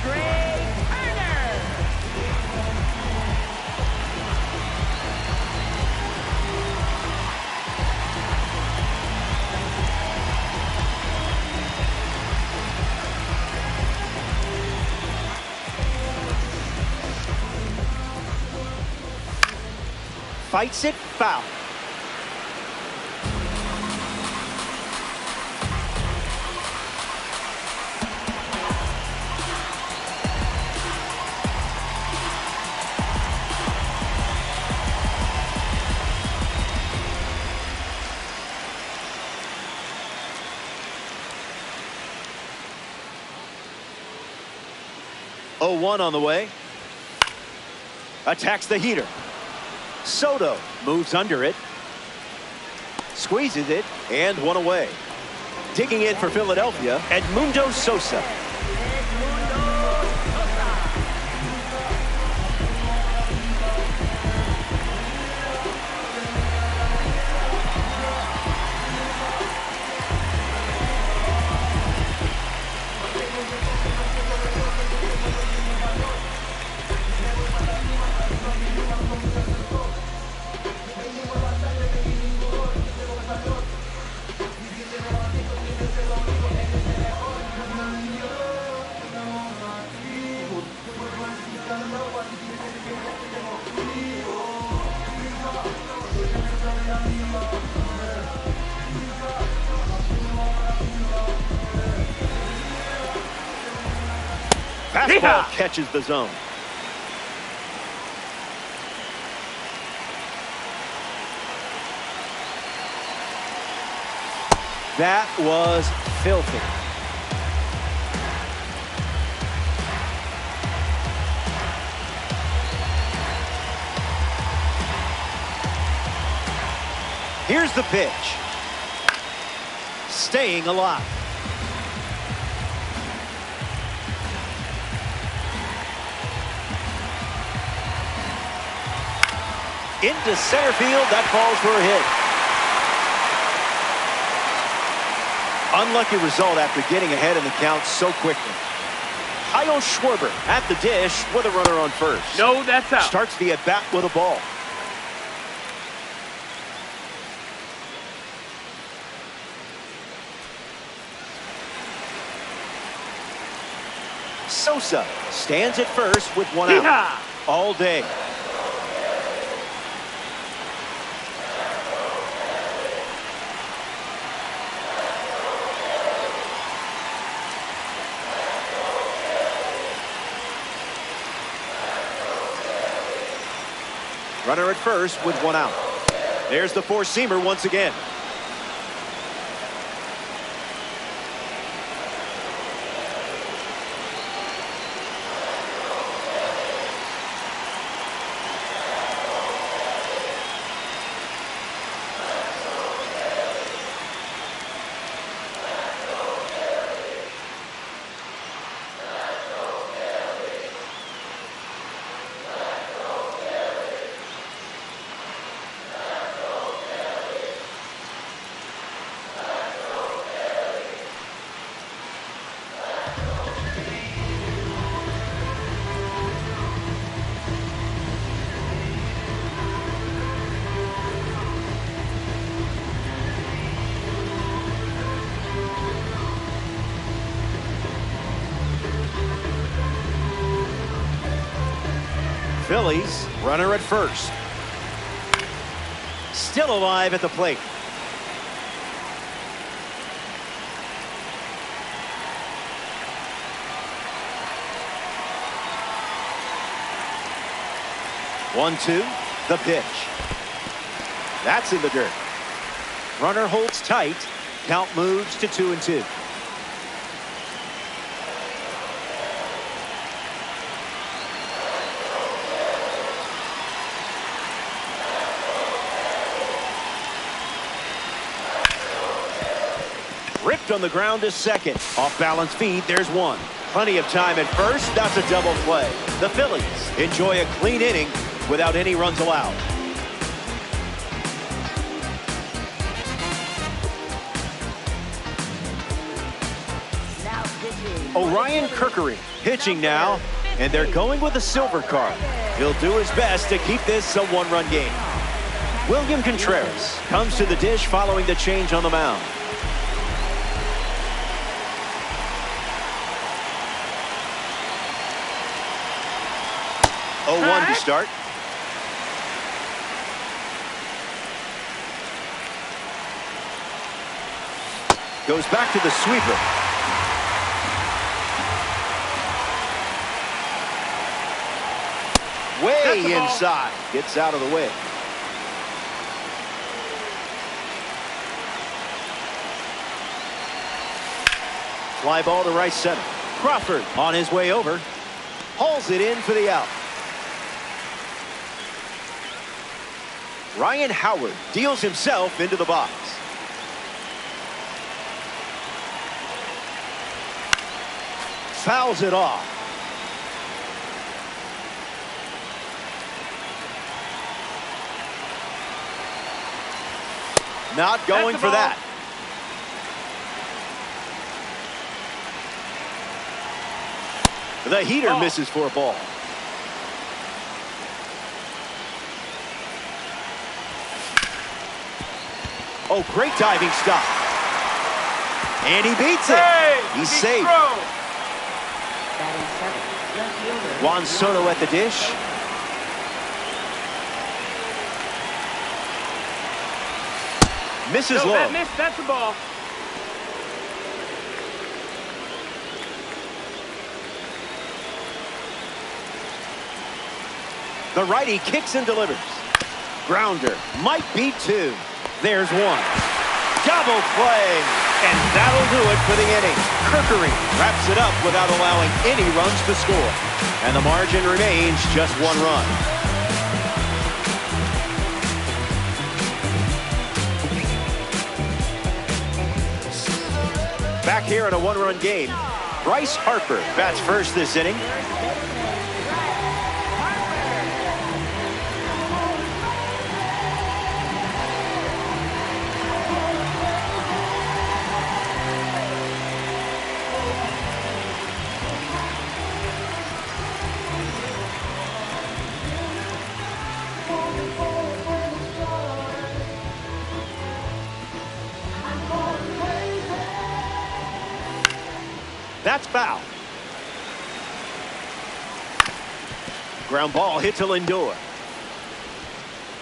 Speaker 3: Trey Turner.
Speaker 1: Fights it, foul. Oh, 1 on the way. Attacks the heater. Soto moves under it. Squeezes it, and 1 away. Digging in for Philadelphia, Edmundo Sosa. Fastball catches the zone. That was filthy. Here's the pitch. Staying alive. Into center field. That falls for a hit. Unlucky result after getting ahead in the count so quickly. Kyle Schwarber at the dish with a runner on first.
Speaker 4: No, that's out.
Speaker 1: Starts the at-bat with a ball. Sosa stands at first with one out. All day. Runner at first with one out. There's the four-seamer once again. Phillies, runner at first. Still alive at the plate. One-two, the pitch. That's in the dirt. Runner holds tight. Count moves to 2-2. Ripped on the ground to second. Off balance feed, there's one. Plenty of time at first. That's a double play. The Phillies enjoy a clean inning without any runs allowed. Orion Kirkery pitching now, and they're going with a silver card. He'll do his best to keep this a one-run game. William Contreras comes to the dish following the change on the mound. 0-1 to start. Goes back to the sweeper. Way inside. Gets out of the way. Fly ball to right center. Crawford on his way over. Hauls it in for the out. Ryan Howard deals himself into the box. Fouls it off. Not going for that. The heater misses for a ball. Oh, great diving stop. And he beats it. He's safe. Juan Soto at the dish. Misses low.
Speaker 4: That's the ball.
Speaker 1: The righty kicks and delivers. Grounder. Might be two. There's one. Double play. And that'll do it for the inning. Kirkery wraps it up without allowing any runs to score. And the margin remains just 1 run. Back here in a 1-run game, Bryce Harper bats first this inning. That's foul. Ground ball hit to Lindor.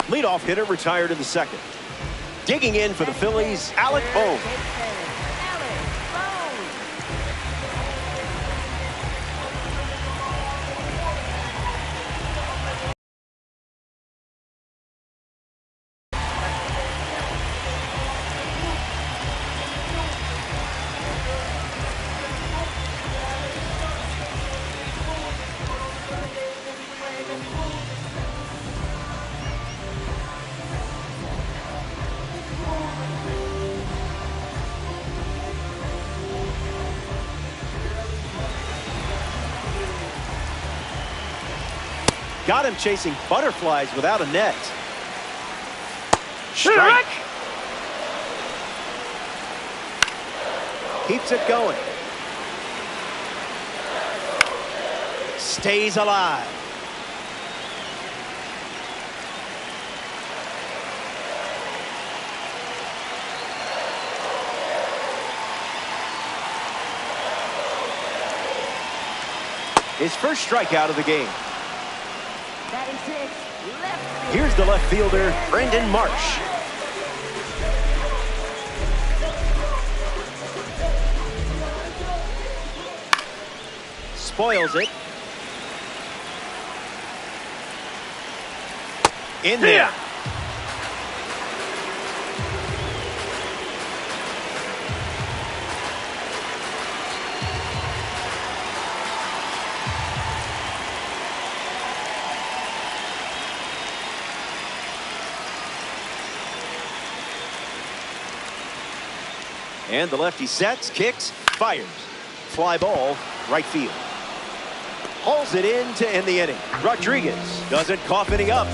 Speaker 1: Leadoff hitter retired in the second. Digging in for the Phillies, Alec Bohm. Got him chasing butterflies without a net. Strike. Keeps it going. Stays alive. His first strikeout of the game. Here's the left fielder, Brendan Marsh. Spoils it. In there. And the lefty sets, kicks, fires. Fly ball, right field. Hauls it in to end the inning. Rodriguez doesn't cough any up.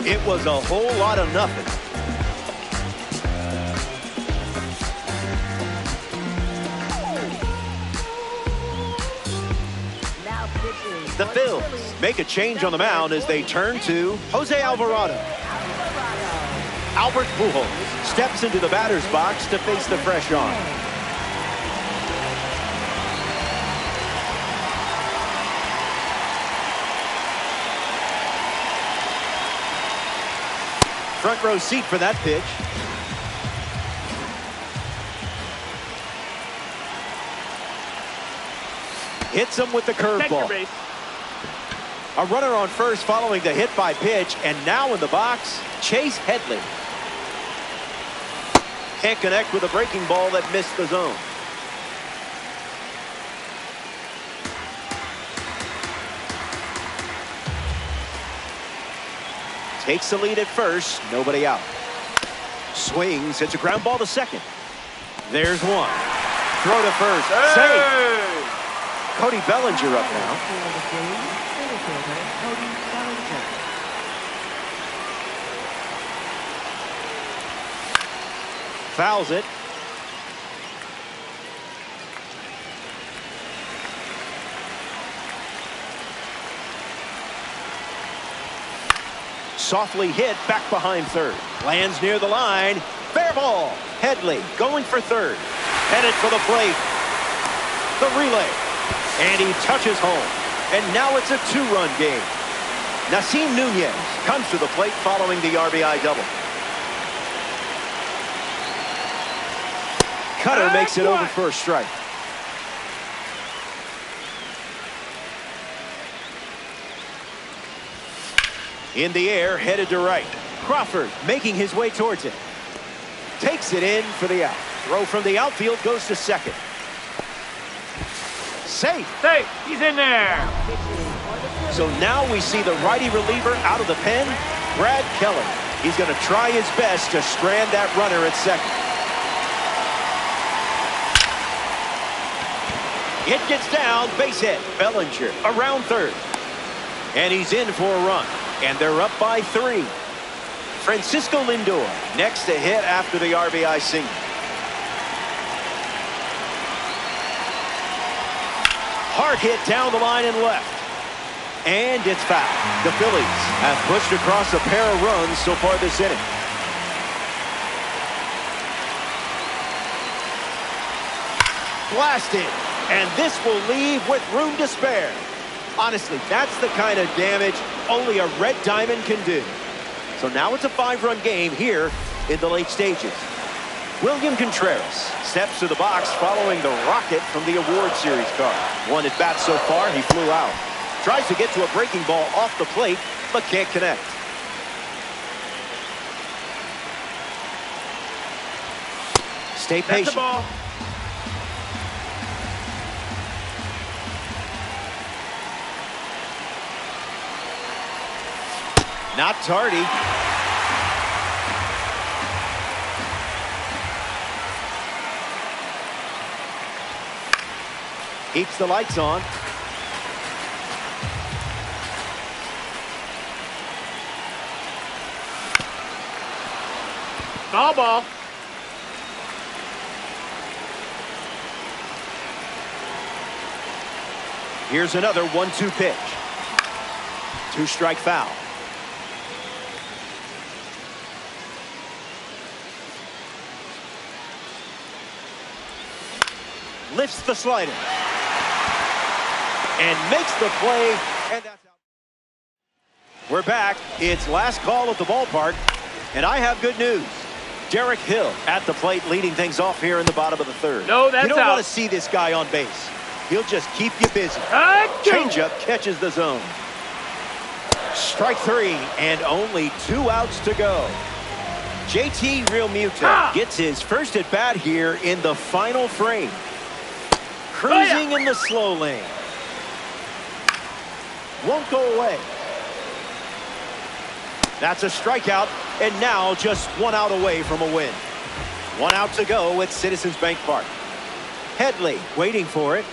Speaker 1: It was a whole lot of nothing. The Phils make a change on the mound as they turn to Jose Alvarado. Albert Pujols steps into the batter's box to face the fresh arm. Front row seat for that pitch. Hits him with the curveball. A runner on first following the hit by pitch, and now in the box, Chase Headley. Can't connect with a breaking ball that missed the zone. Takes the lead at first, nobody out. Swings, it's a ground ball to second. There's one. Throw to first. Hey! Save. Cody Bellinger up now. Fouls it. Softly hit back behind third. Lands near the line. Fair ball. Headley going for third. Headed for the plate. The relay. And he touches home. And now it's a 2-run game. Nasim Nunez comes to the plate following the RBI double. Cutter makes it over for a strike. In the air, headed to right. Crawford making his way towards it. Takes it in for the out. Throw from the outfield goes to second. Safe.
Speaker 2: Safe. He's in there.
Speaker 1: So now we see the righty reliever out of the pen, Brad Keller. He's going to try his best to strand that runner at second. It gets down, base hit. Bellinger around third. And he's in for a run. And they're up by 3. Francisco Lindor next to hit after the RBI single. Hard hit down the line and left. And it's foul. The Phillies have pushed across a pair of runs so far this inning. Blasted. And this will leave with room to spare. Honestly, that's the kind of damage only a red diamond can do. So now it's a 5-run game here in the late stages. William Contreras steps to the box following the rocket from the award series card. 1 at bat so far, he flew out. Tries to get to a breaking ball off the plate, but can't connect. Stay patient.
Speaker 2: That's the ball.
Speaker 1: Not tardy. Keeps the lights on.
Speaker 2: Foul ball.
Speaker 1: Here's another 1-2 pitch. 2-strike foul. Lifts the slider. And makes the play. And that's out. We're back. It's last call at the ballpark. And I have good news. Derek Hill at the plate leading things off here in the bottom of the 3rd.
Speaker 2: No, that's out.
Speaker 1: You don't want to see this guy on base. He'll just keep you busy. Changeup catches the zone. Strike 3 and only 2 outs to go. JT Realmuto gets his first at bat here in the final frame. Cruising in the slow lane. Won't go away. That's a strikeout, and now just 1 out away from a win. 1 out to go at Citizens Bank Park. Headley waiting for it.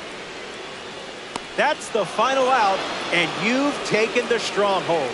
Speaker 1: That's the final out, and you've taken the stronghold.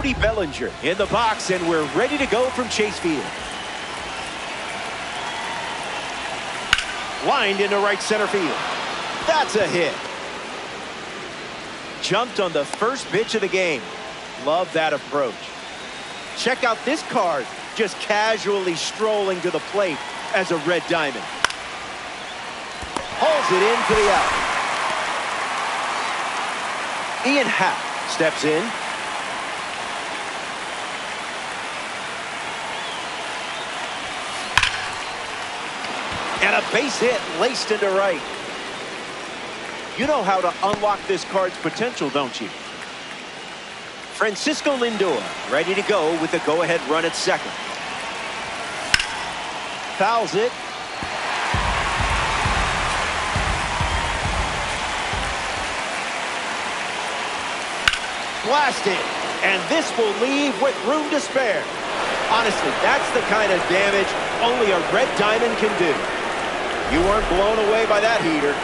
Speaker 1: Cody Bellinger in the box, and we're ready to go from Chase Field. Lined into right center field. That's a hit. Jumped on the first pitch of the game. Love that approach. Check out this card, just casually strolling to the plate as a red diamond. Hauls it in for the out. Ian Happ steps in. And a base hit laced into right. You know how to unlock this card's potential, don't you? Francisco Lindor ready to go with the go-ahead run at second. Fouls it. Blasted. And this will leave with room to spare. Honestly, that's the kind of damage only a red diamond can do. You weren't blown away by that heater.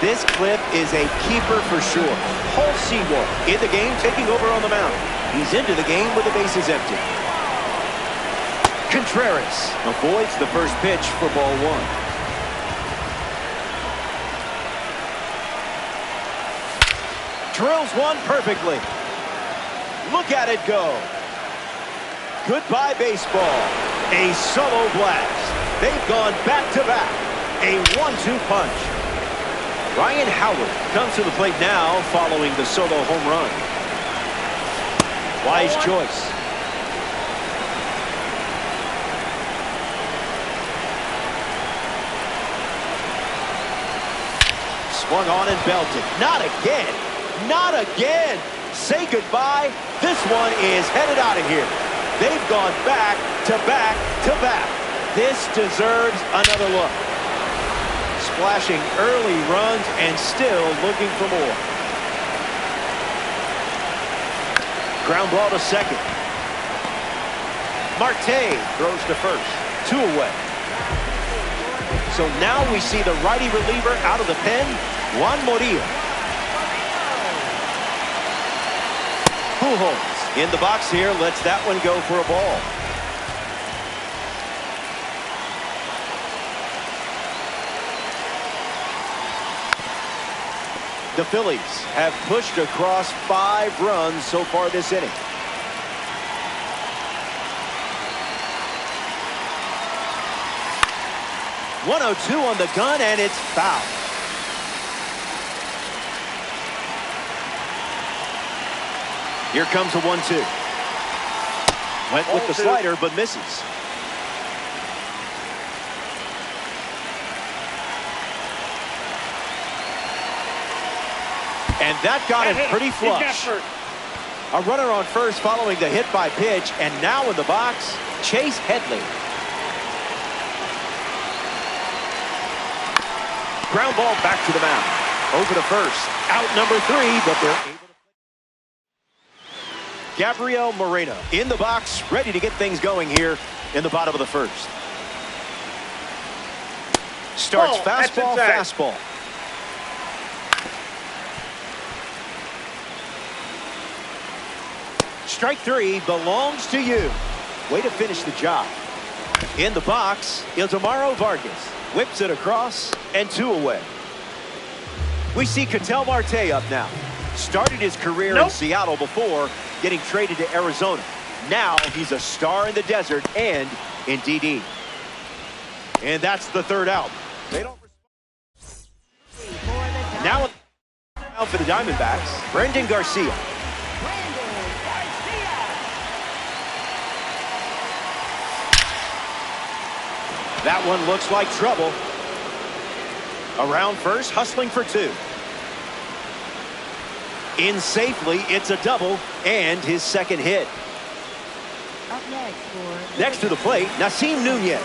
Speaker 1: This clip is a keeper for sure. Paul Sewell in the game, taking over on the mound. He's into the game with the bases empty. Contreras avoids the first pitch for ball one. Drills one perfectly. Look at it go. Goodbye baseball. A solo blast. They've gone back-to-back. A 1-2 punch. Ryan Howard comes to the plate now following the solo home run. Wise choice. Swung on and belted. Not again. Not again. Say goodbye. This one is headed out of here. They've gone back to back to back. This deserves another look. Splashing early runs and still looking for more. Ground ball to second. Marte throws to first. 2 away. So now we see the righty reliever out of the pen, Juan Murillo. Pujols in the box here, lets that one go for a ball. The Phillies have pushed across 5 runs so far this inning. .102 on the gun, and it's foul. Here comes a 1-2. Went with the slider, but misses. And that got it pretty flush. A runner on first following the hit by pitch, and now in the box, Chase Headley. Ground ball back to the mound. Over to first. Out number 3, but they're able to. Gabriel Moreno in the box, ready to get things going here in the bottom of the first. Starts fastball, fastball. Strike 3 belongs to you. Way to finish the job. In the box, Ildemaro Vargas whips it across, and 2 away. We see Ketel Marte up now. Started his career in Seattle before getting traded to Arizona. Now he's a star in the desert and in DD. And that's the 3rd out. They don't respond. Now out for the Diamondbacks, Brendan Garcia. That one looks like trouble. Around first, hustling for 2. In safely, it's a double, and his 2nd hit.
Speaker 3: Up
Speaker 1: next to the plate, Nasim Nunez.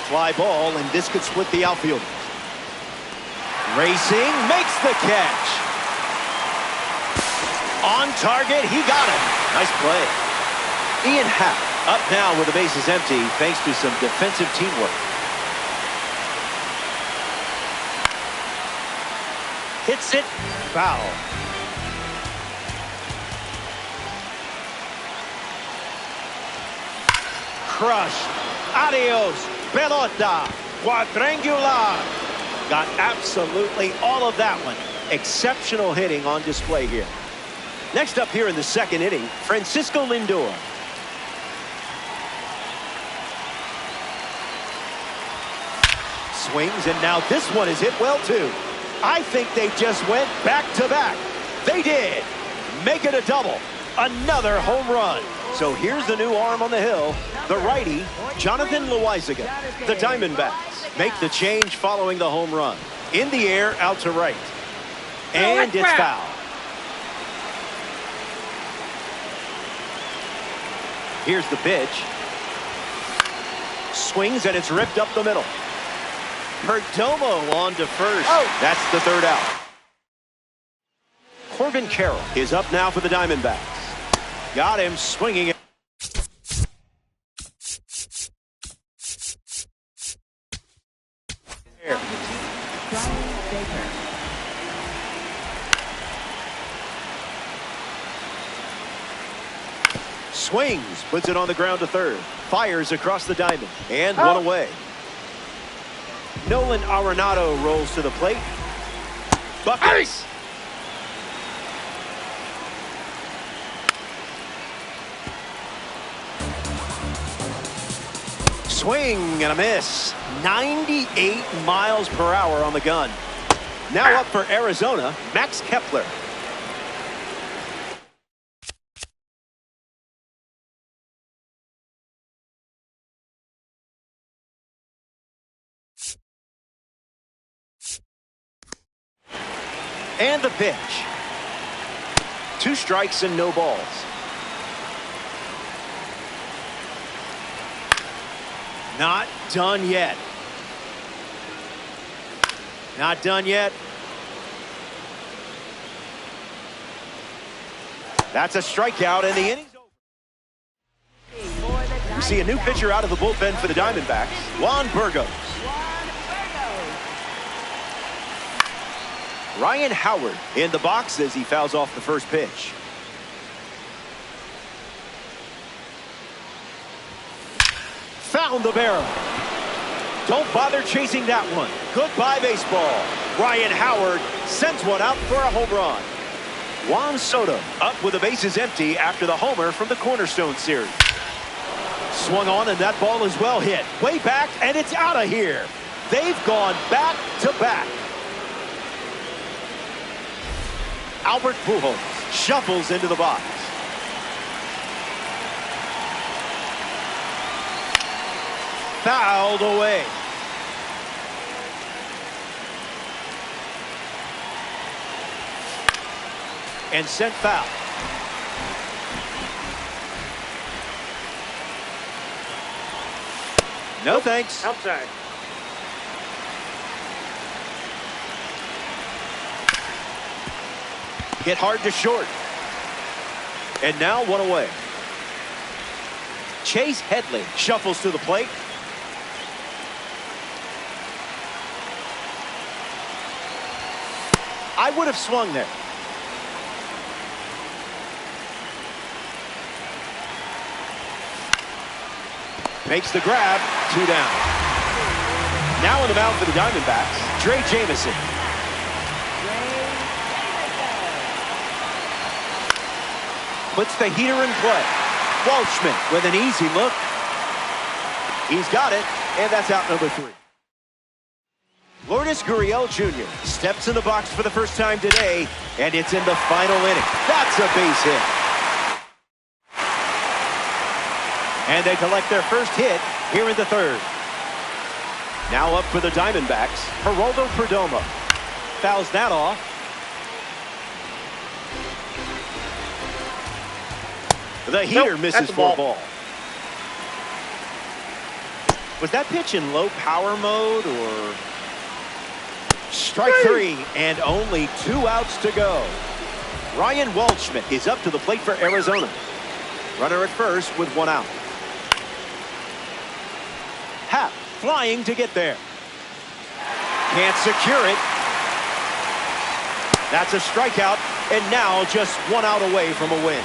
Speaker 1: Fly ball, and this could split the outfield. Racing, makes the catch. On target, he got it. Nice play. Ian Happ up now with the bases empty thanks to some defensive teamwork. Hits it. Foul. Crushed. Adios. Pelota. Quadrangular. Got absolutely all of that one. Exceptional hitting on display here. Next up here in the second inning, Francisco Lindor. Swings, and now this one is hit well too. I think they just went back to back. They did. Make it a double. Another home run. So here's the new arm on the hill, the righty, Jonathan Loaizaga. The Diamondbacks make the change following the home run. In the air, out to right. And it's foul. Here's the pitch. Swings, and it's ripped up the middle. Perdomo on to first. That's the third out. Corbin Carroll is up now for the Diamondbacks. Got him swinging. Swings, puts it on the ground to third. Fires across the diamond. And one away. Nolan Arenado rolls to the plate. Buckets. Swing and a miss. 98 miles per hour on the gun. Now up for Arizona, Max Kepler. And the pitch. 2 strikes and no balls. Not done yet. Not done yet. That's a strikeout, and the inning's over. We see a new pitcher out of the bullpen for the Diamondbacks, Juan Burgos. Ryan Howard in the box as he fouls off the first pitch. Found the barrel. Don't bother chasing that one. Goodbye, baseball. Ryan Howard sends one out for a home run. Juan Soto up with the bases empty after the homer from the Cornerstone series. Swung on, and that ball is well hit. Way back, and it's out of here. They've gone back to back. Albert Pujols shuffles into the box. Fouled away. And sent foul. No thanks.
Speaker 4: Outside.
Speaker 1: Hit hard to short. And now one away. Chase Headley shuffles to the plate. I would have swung there. Makes the grab. 2 down. Now on the mound for the Diamondbacks, Trey Jamison. Puts the heater in play. Waldschmidt with an easy look. He's got it, and that's out number 3. Lourdes Gurriel Jr. steps in the box for the first time today, and it's in the final inning. That's a base hit. And they collect their first hit here in the third. Now up for the Diamondbacks, Geraldo Perdomo. Fouls that off. The heater misses for a ball. Was that pitch in low power mode or? Strike 3 and only 2 outs to go. Ryan Waldschmidt is up to the plate for Arizona. Runner at first with 1 out. Happ flying to get there. Can't secure it. That's a strikeout, and now just one out away from a win.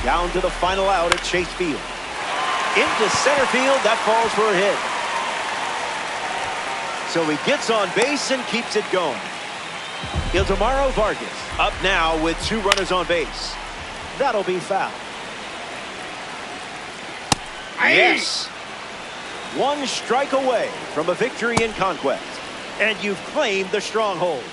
Speaker 1: Down to the final out at Chase Field. Into center field, that falls for a hit. So he gets on base and keeps it going. Ildemaro Vargas up now with 2 runners on base. That'll be foul. Yes. 1 strike away from a victory in conquest. And you've claimed the stronghold.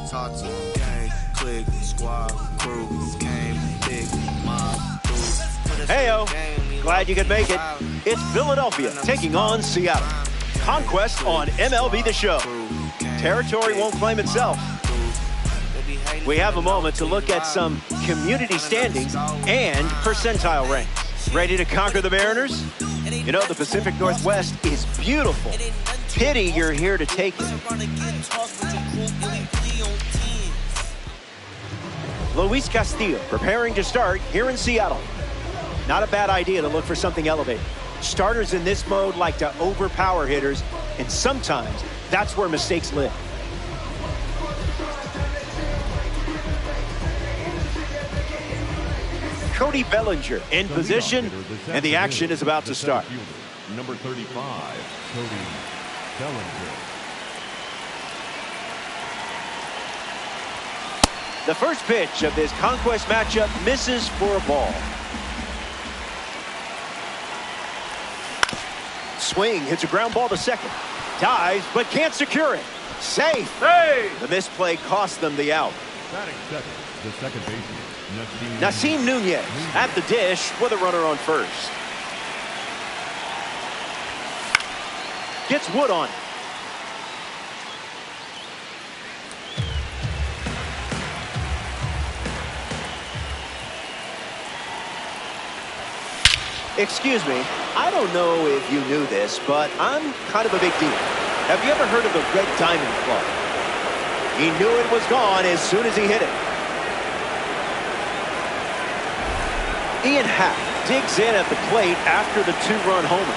Speaker 4: Talk to them, gang, click, squad, crew, came, big, mob,
Speaker 1: Heyo, glad you could make it. It's Philadelphia taking on Seattle. Conquest on MLB The Show. Territory won't claim itself. We have a moment to look at some community standings and percentile ranks. Ready to conquer the Mariners? You know, the Pacific Northwest is beautiful. Pity you're here to take it. Luis Castillo preparing to start here in Seattle. Not a bad idea to look for something elevated. Starters in this mode like to overpower hitters, and sometimes that's where mistakes live. Cody Bellinger in position, and the action is about to start.
Speaker 2: Number 35, Cody Bellinger.
Speaker 1: The first pitch of this conquest matchup misses for a ball. Swing, hits a ground ball to second. Dives, but can't secure it. Safe.
Speaker 2: Hey!
Speaker 1: The misplay cost them the out.
Speaker 2: Batting second, the second baseman,
Speaker 1: Nasim Nunez at the dish with a runner on first. Gets Wood on. Excuse me, I don't know if you knew this, but I'm kind of a big deal. Have you ever heard of the Red Diamond Club? He knew it was gone as soon as he hit it. Ian Happ digs in at the plate after the two-run homer.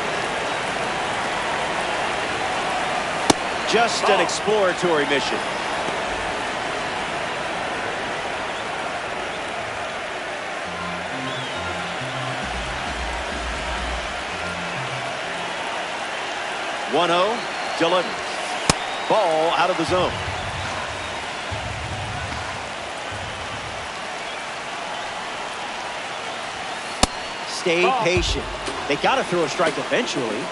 Speaker 1: Just an exploratory mission. (1-0) delivers. Ball out of the zone. Stay patient. They got to throw a strike eventually.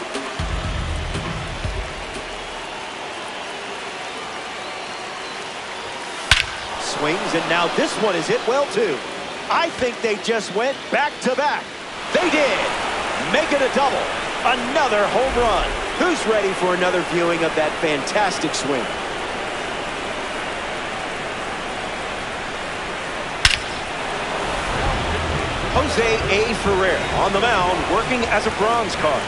Speaker 1: Swings, and now this one is hit well too. I think they just went back to back. They did. Make it a double. Another home run. Who's ready for another viewing of that fantastic swing? Jose A. Ferrer on the mound, working as a bronze card.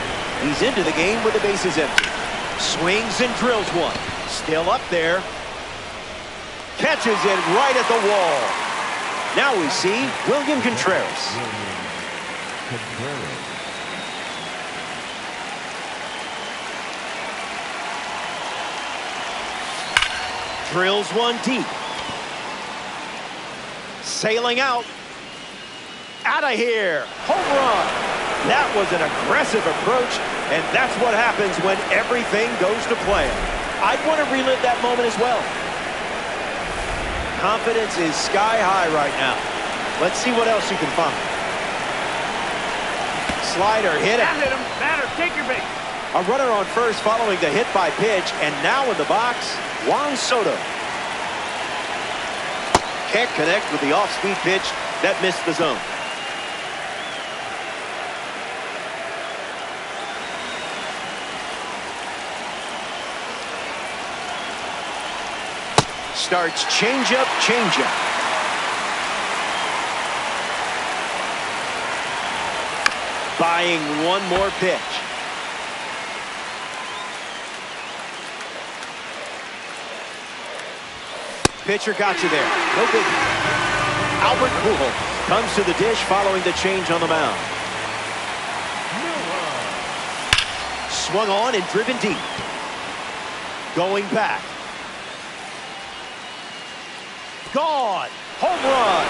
Speaker 1: He's into the game with the bases empty. Swings and drills one. Still up there. Catches it right at the wall. Now we see William Contreras. Drills one deep. Sailing out. Out of here. Home run. That was an aggressive approach, and that's what happens when everything goes to plan. I'd want to relive that moment as well. Confidence is sky high right now. Let's see what else you can find. Slider hit it.
Speaker 2: That hit him. Batter, take your base.
Speaker 1: A runner on first following the hit by pitch, and now in the box, Juan Soto. Can't connect with the off-speed pitch that missed the zone. Starts changeup, changeup. Buying one more pitch. Pitcher got you there. No biggie. Albert Pujols comes to the dish following the change on the mound. Swung on and driven deep. Going back. Gone. Home run.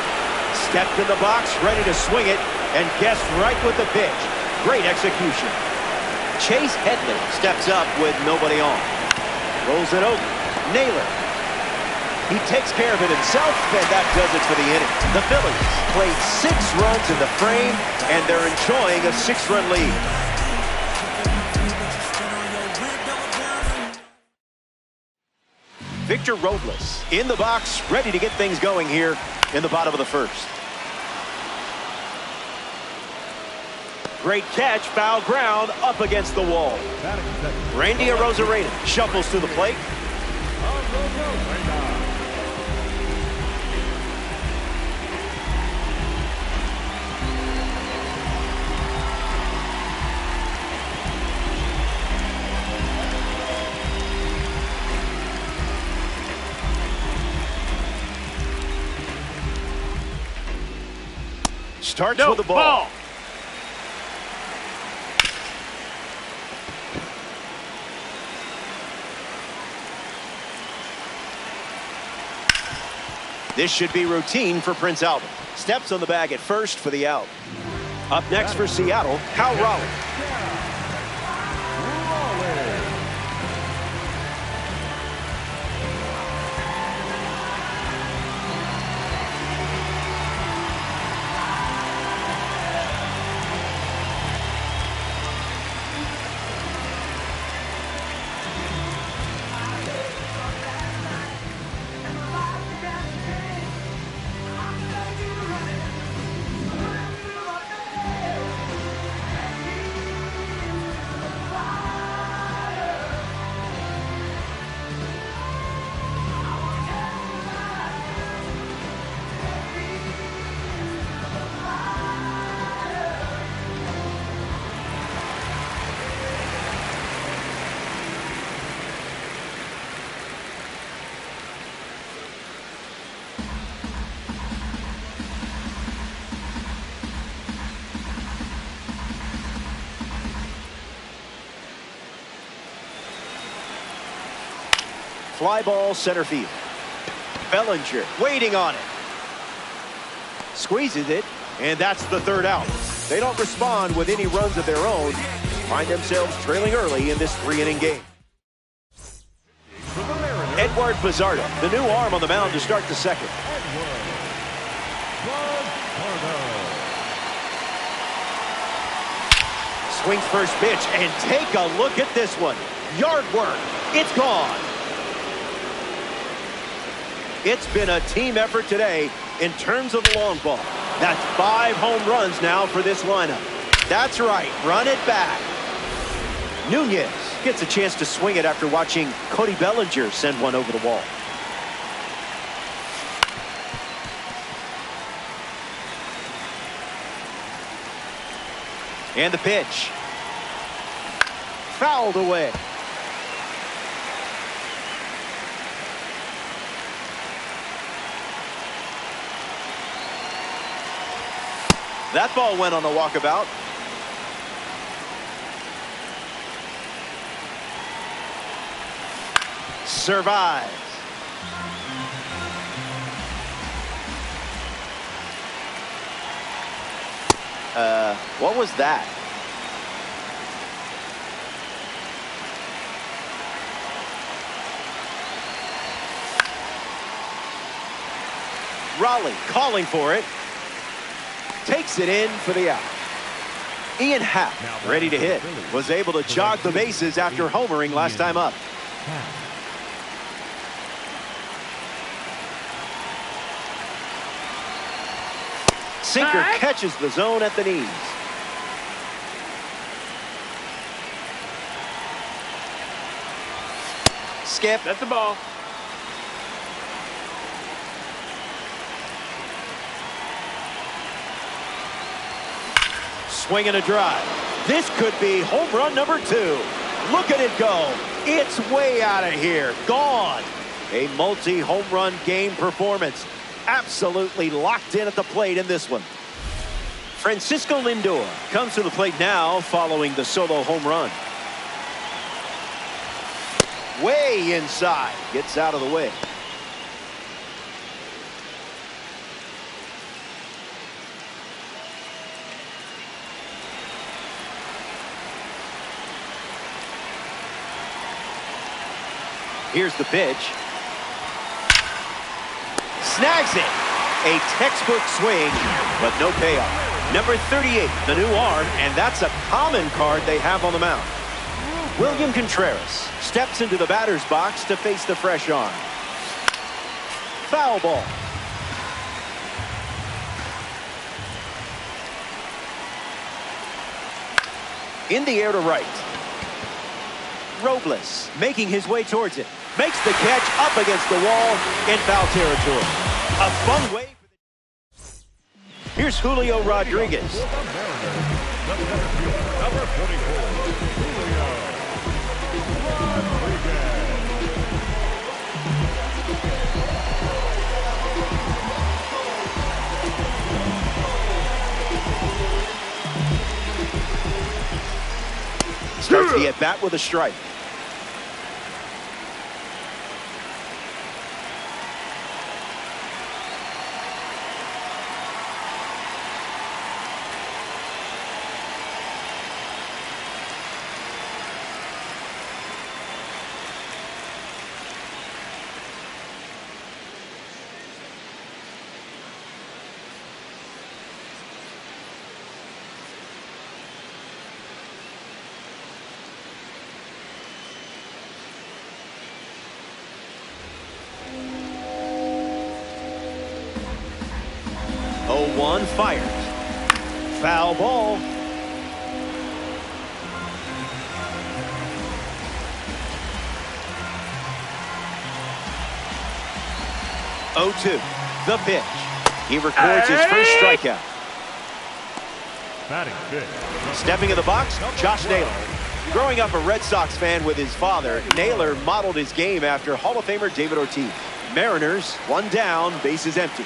Speaker 1: Stepped in the box, ready to swing it, and guessed right with the pitch. Great execution. Chase Headley steps up with nobody on. Rolls it over. Naylor. He takes care of it himself, and that does it for the inning. The Phillies played 6 runs in the frame, and they're enjoying a 6-run lead. Victor Robles in the box, ready to get things going here in the bottom of the first. Great catch, foul ground, up against the wall. Randy Arozarena shuffles to the plate. Starts with the ball. This should be routine for Prince Albert. Steps on the bag at first for the out. Up next for Seattle, Cal Raleigh. Fly ball center field. Bellinger waiting on it. Squeezes it, and that's the third out. They don't respond with any runs of their own. Find themselves trailing early in this 3-inning game. Edward Pizzardo, the new arm on the mound to start the second. Swings first pitch, and take a look at this one. Yard work. It's gone. It's been a team effort today in terms of the long ball. That's 5 home runs now for this lineup. That's right, run it back. Nunez gets a chance to swing it after watching Cody Bellinger send one over the wall. And the pitch. Fouled away. That ball went on a walkabout. Survives. What was that? Raleigh calling for it. Takes it in for the out. Ian Happ, ready to hit, was able to jog the bases after homering last time up. Sinker catches the zone at the knees. Skip. That's the ball. Swing and a drive. This could be home run number 2. Look at it go. It's way out of here. Gone. A multi-home run game performance. Absolutely locked in at the plate in this one. Francisco Lindor comes to the plate now following the solo home run. Way inside. Gets out of the way. Here's the pitch. Snags it. A textbook swing, but no payoff. Number 38, the new arm, and that's a common card they have on the mound. William Contreras steps into the batter's box to face the fresh arm. foul ball. In the air to right. Robles making his way towards it. Makes the catch up against the wall in foul territory. A fun way. Here's Julio Rodriguez.
Speaker 2: Number 44, Julio Rodriguez.
Speaker 1: Starts the at-bat with a strike. One fires. Foul ball. Oh, 2. The pitch. He records his first strikeout.
Speaker 2: Batting fifth.
Speaker 1: Stepping in the box, Josh Naylor. Growing up a Red Sox fan with his father, Naylor modeled his game after Hall of Famer David Ortiz. Mariners, 1 down, bases empty.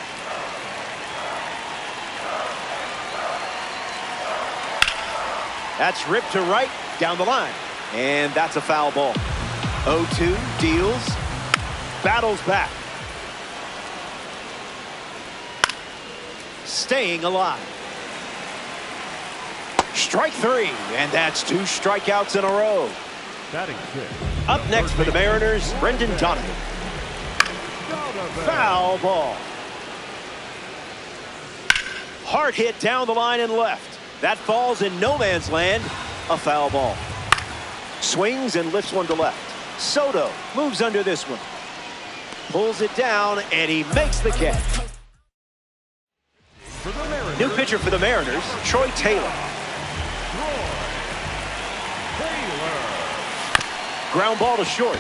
Speaker 1: That's ripped to right, down the line. And that's a foul ball. 0-2, deals, battles back. Staying alive. Strike 3, and that's 2 strikeouts in a row.
Speaker 2: Batting fifth.
Speaker 1: Up next for the Mariners, Brendan Donovan. Foul ball. Hard hit down the line and left. That falls in no man's land. A foul ball. Swings and lifts one to left. Soto moves under this one. Pulls it down, and he makes the catch. New pitcher for the Mariners, Troy Taylor. Ground ball to short.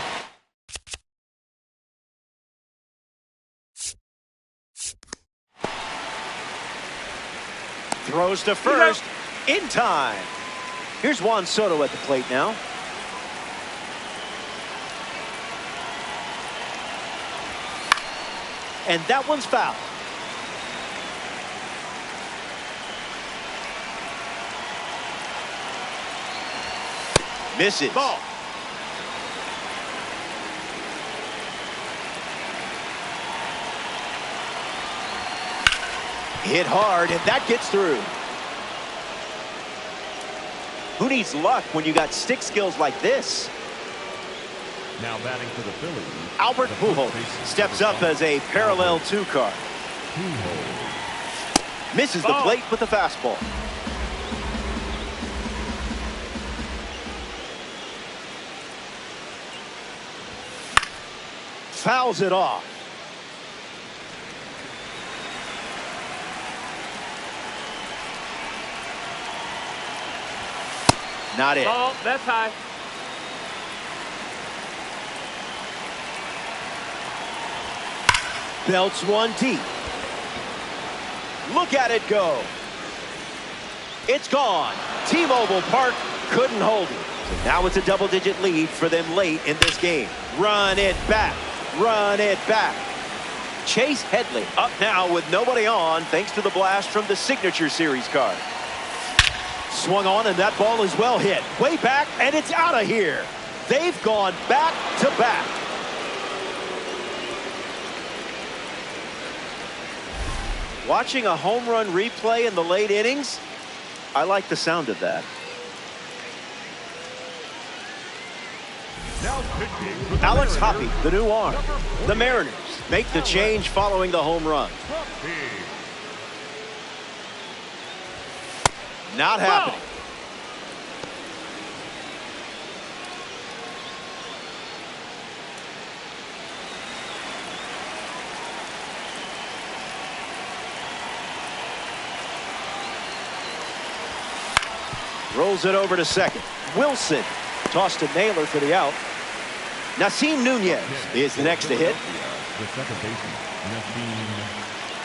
Speaker 1: Throws to first in time. Here's Juan Soto at the plate now. And that one's foul. Misses. Ball. Hit hard, and that gets through. Who needs luck when you got stick skills like this?
Speaker 2: Now batting for the Phillies.
Speaker 1: Albert Pujols steps up as a parallel 2 card. Misses the plate with the fastball. Fouls it off. Not it.
Speaker 3: Oh, that's high.
Speaker 1: Belts one deep. Look at it go. It's gone. T-Mobile Park couldn't hold it. So now it's a double-digit lead for them late in this game. Run it back. Run it back. Chase Headley up now with nobody on thanks to the blast from the Signature Series card. Swung on, and that ball is well hit. Way back, and it's out of here. They've gone back to back. Watching a home run replay in the late innings, I like the sound of that. Alex Hoppe, the new arm. The Mariners make the change following the home run. Not happening. Rolls it over to second. Wilson tossed to Naylor for the out. Nasim Nunez is the next to hit.
Speaker 2: The second baseman, Nasim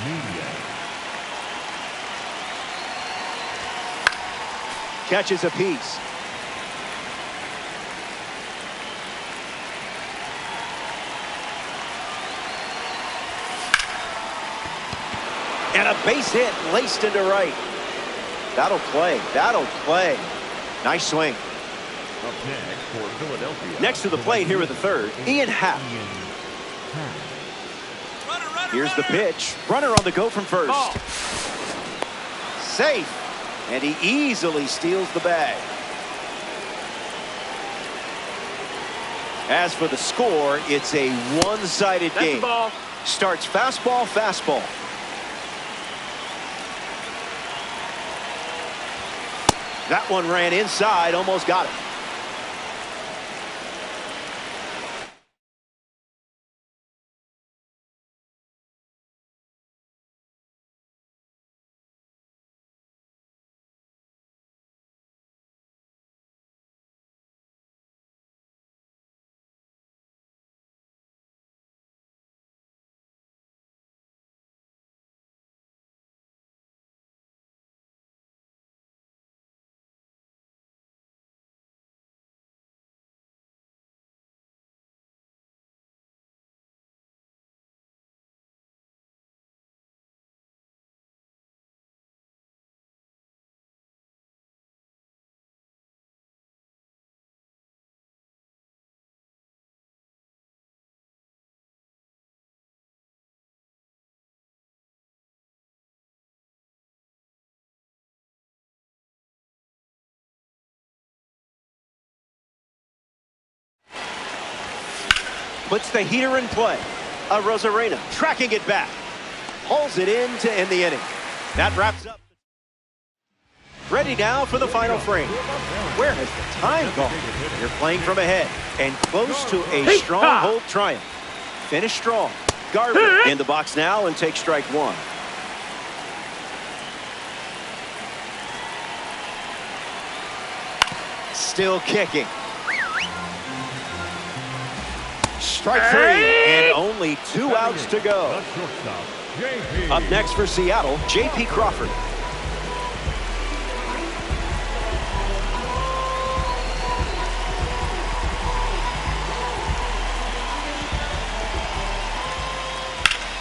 Speaker 2: Nunez.
Speaker 1: Catches a piece. And a base hit laced into right. That'll play. That'll play. Nice swing.
Speaker 2: Up next for Philadelphia.
Speaker 1: Next to the plate here with the third, Ian Happ. Here's the pitch. Runner on the go from first. Safe. And he easily steals the bag. As for the score, it's a one-sided game. Starts fastball, fastball. That one ran inside, almost got it. Puts the heater in play. Rosarena tracking it back. Hauls it in to end the inning. That wraps up. Ready now for the final frame. Where has the time gone? You're playing from ahead and close to a stronghold triumph. Finish strong. Garver in the box now and take strike one. Still kicking. Strike three, and only 2 outs to go. Up next for Seattle, J.P. Crawford.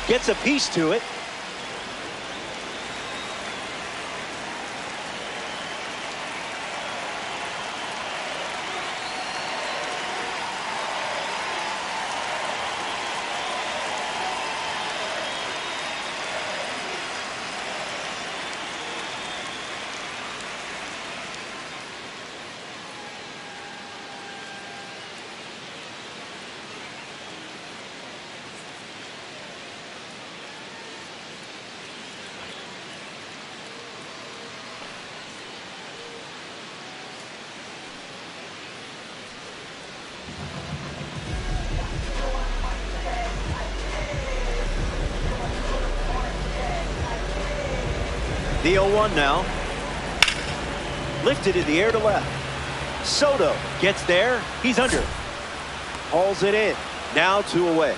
Speaker 1: Gets a piece to it. The 0-1 now. Lifted in the air to left. Soto gets there. He's under. Hauls it in. Now 2 away.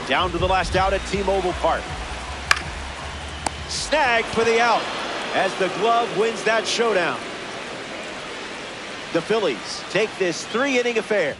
Speaker 1: Down to the last out at T-Mobile Park. Snag for the out as the glove wins that showdown. The Phillies take this 3-inning affair.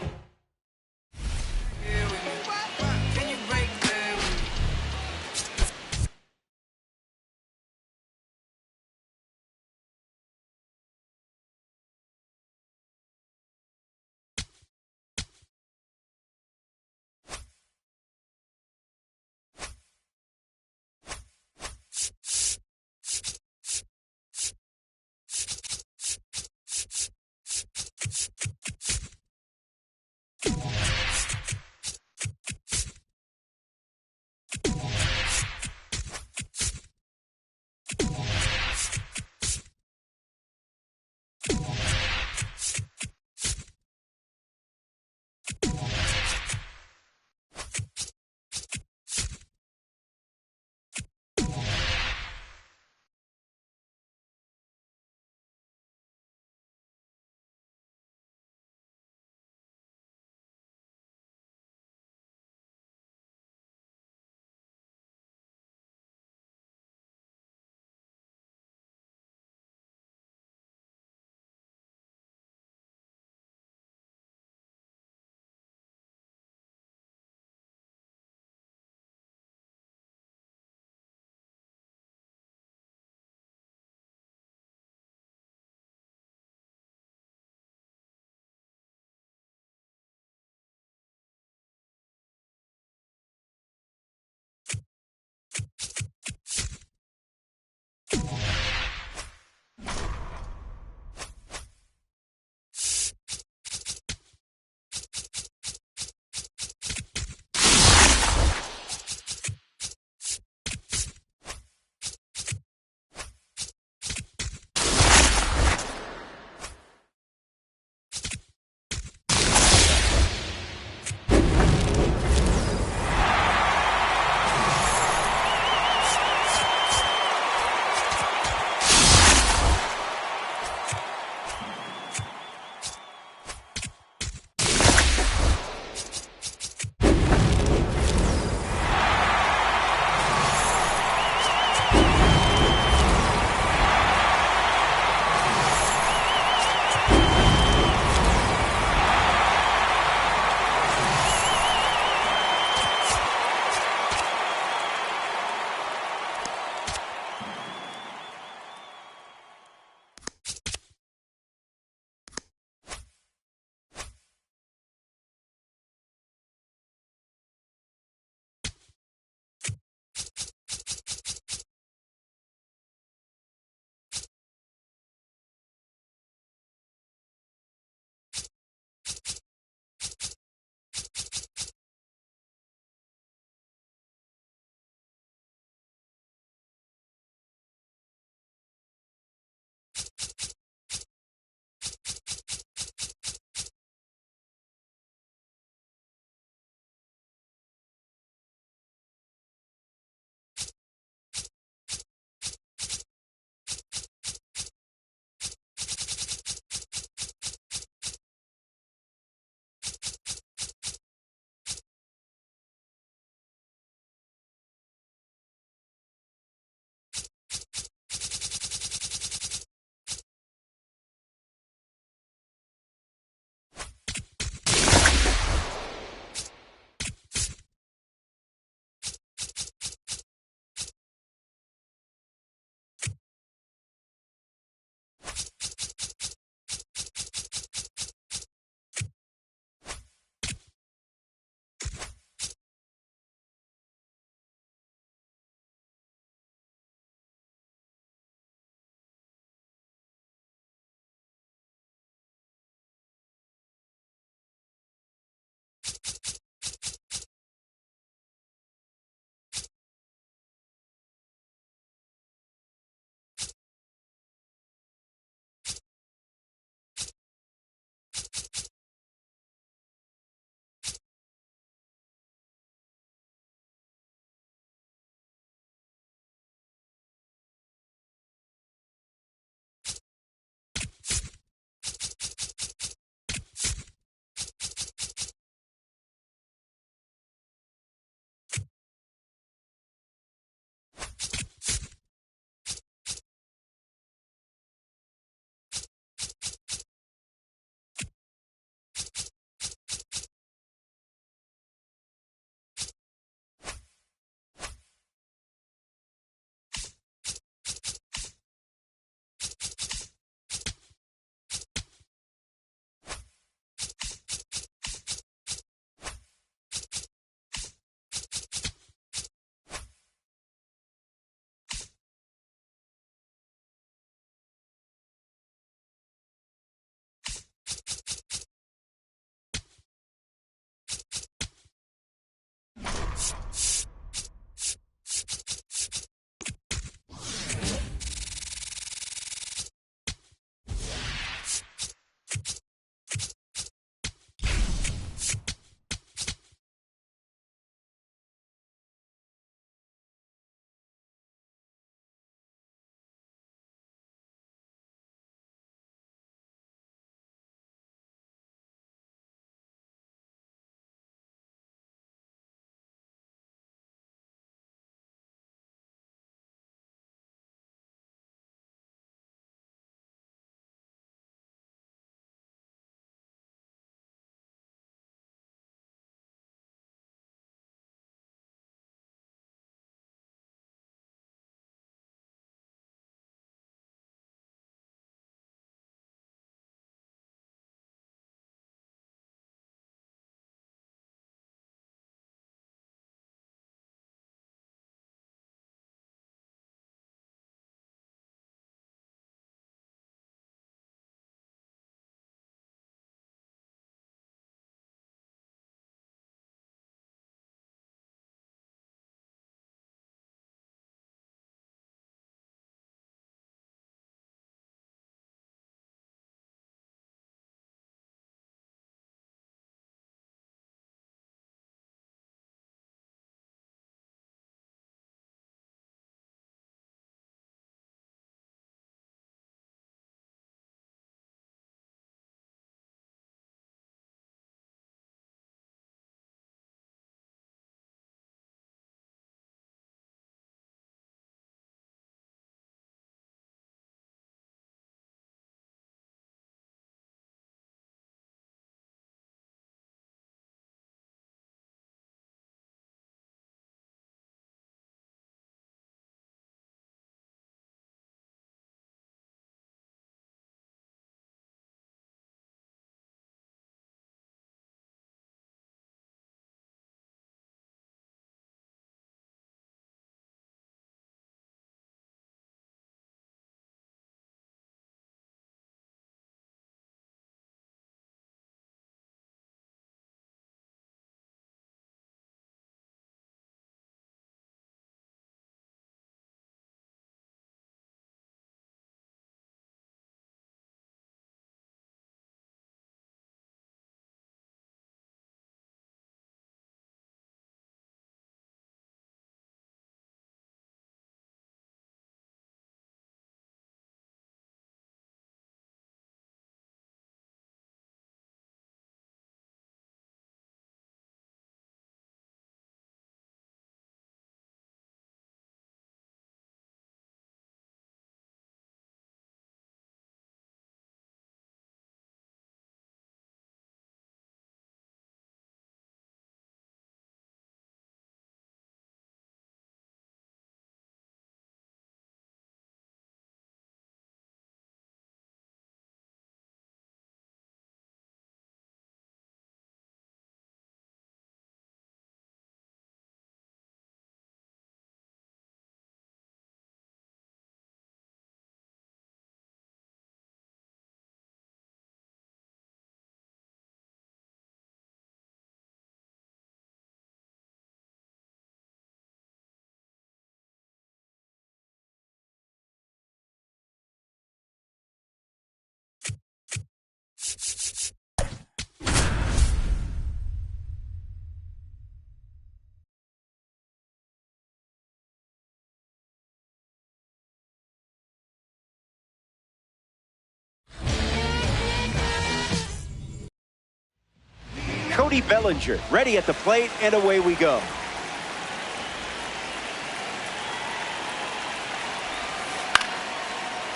Speaker 1: Cody Bellinger ready at the plate, and away we go.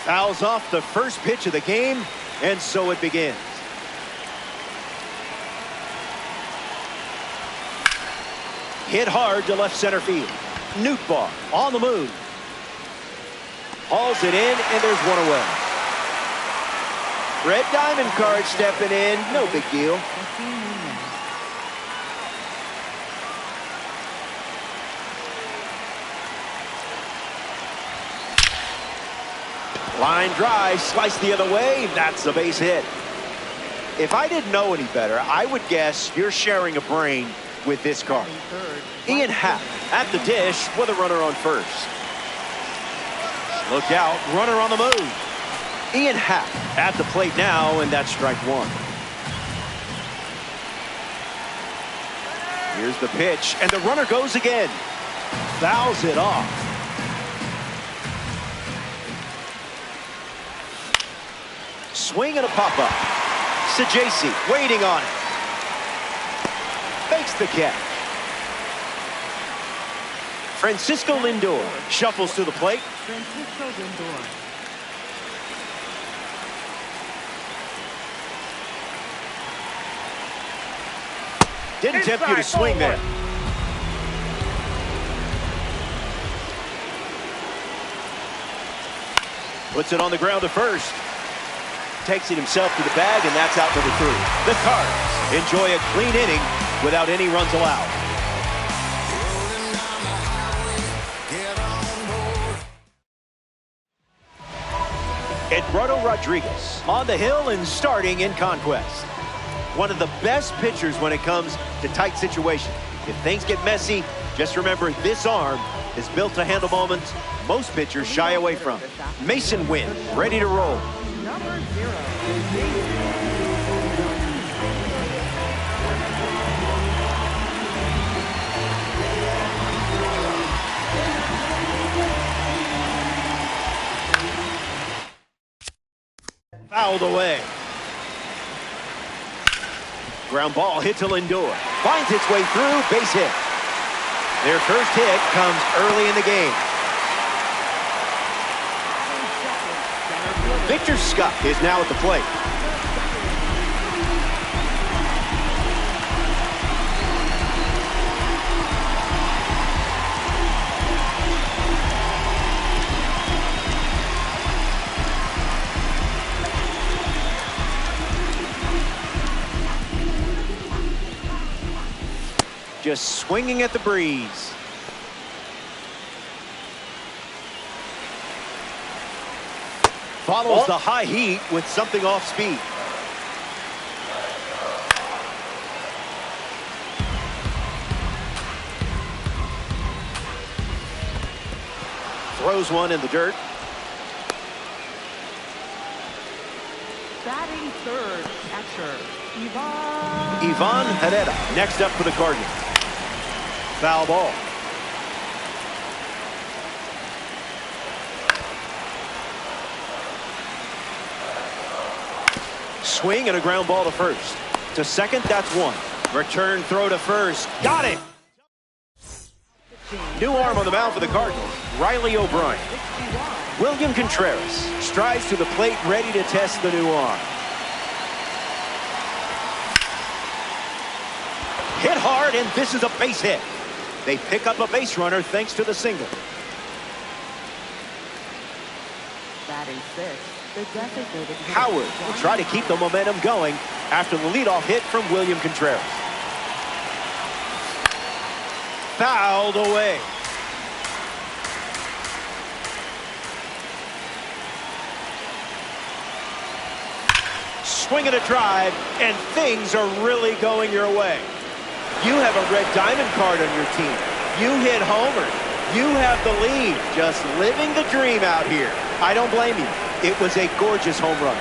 Speaker 1: Fouls off the first pitch of the game, and so it begins. Hit hard to left center field. Nootbaar on the move. Hauls it in, and there's one away. Red Diamond card stepping in, no big deal. Line drive, slice the other way, that's a base hit. If I didn't know any better, I would guess you're sharing a brain with this card. Ian Happ at the dish with a runner on first. Look out, runner on the move. Ian Happ at the plate now, and that's strike one. Here's the pitch, and the runner goes again. Fouls it off. Swing and a pop-up. Sajasi waiting on it. Makes the catch. Francisco Lindor shuffles to the plate.
Speaker 3: Francisco Lindor.
Speaker 1: Didn't tempt you to swing there. Puts it on the ground to first. Takes it himself to the bag, and that's out number 3. The Cards enjoy a clean inning without any runs allowed. Eduardo Rodriguez on the hill and starting in Conquest. One of the best pitchers when it comes to tight situations. If things get messy, just remember this arm is built to handle moments most pitchers shy away from. Mason Wynn ready to roll.
Speaker 3: Number 0.
Speaker 1: Fouled away. Ground ball hit to Lindor. Finds its way through, base hit. Their first hit comes early in the game. Victor Scott is now at the plate. Just swinging at the breeze. Follows the high heat with something off speed. Throws one in the dirt.
Speaker 3: Batting third, catcher,
Speaker 1: Ivan Herrera next up for the Cardinals. Foul ball. Swing and a ground ball to first. To second, that's one. Return throw to first. Got it! New arm on the mound for the Cardinals, Riley O'Brien. William Contreras strides to the plate, ready to test the new arm. Hit hard, and this is a base hit. They pick up a base runner thanks to the single.
Speaker 3: batting sixth. The designated
Speaker 1: Howard will try to keep the momentum going after the leadoff hit from William Contreras. Fouled away. Swing and a drive, and things are really going your way. You have a red diamond card on your team. You hit homers. You have the lead. Just living the dream out here. I don't blame you. It was a gorgeous home run.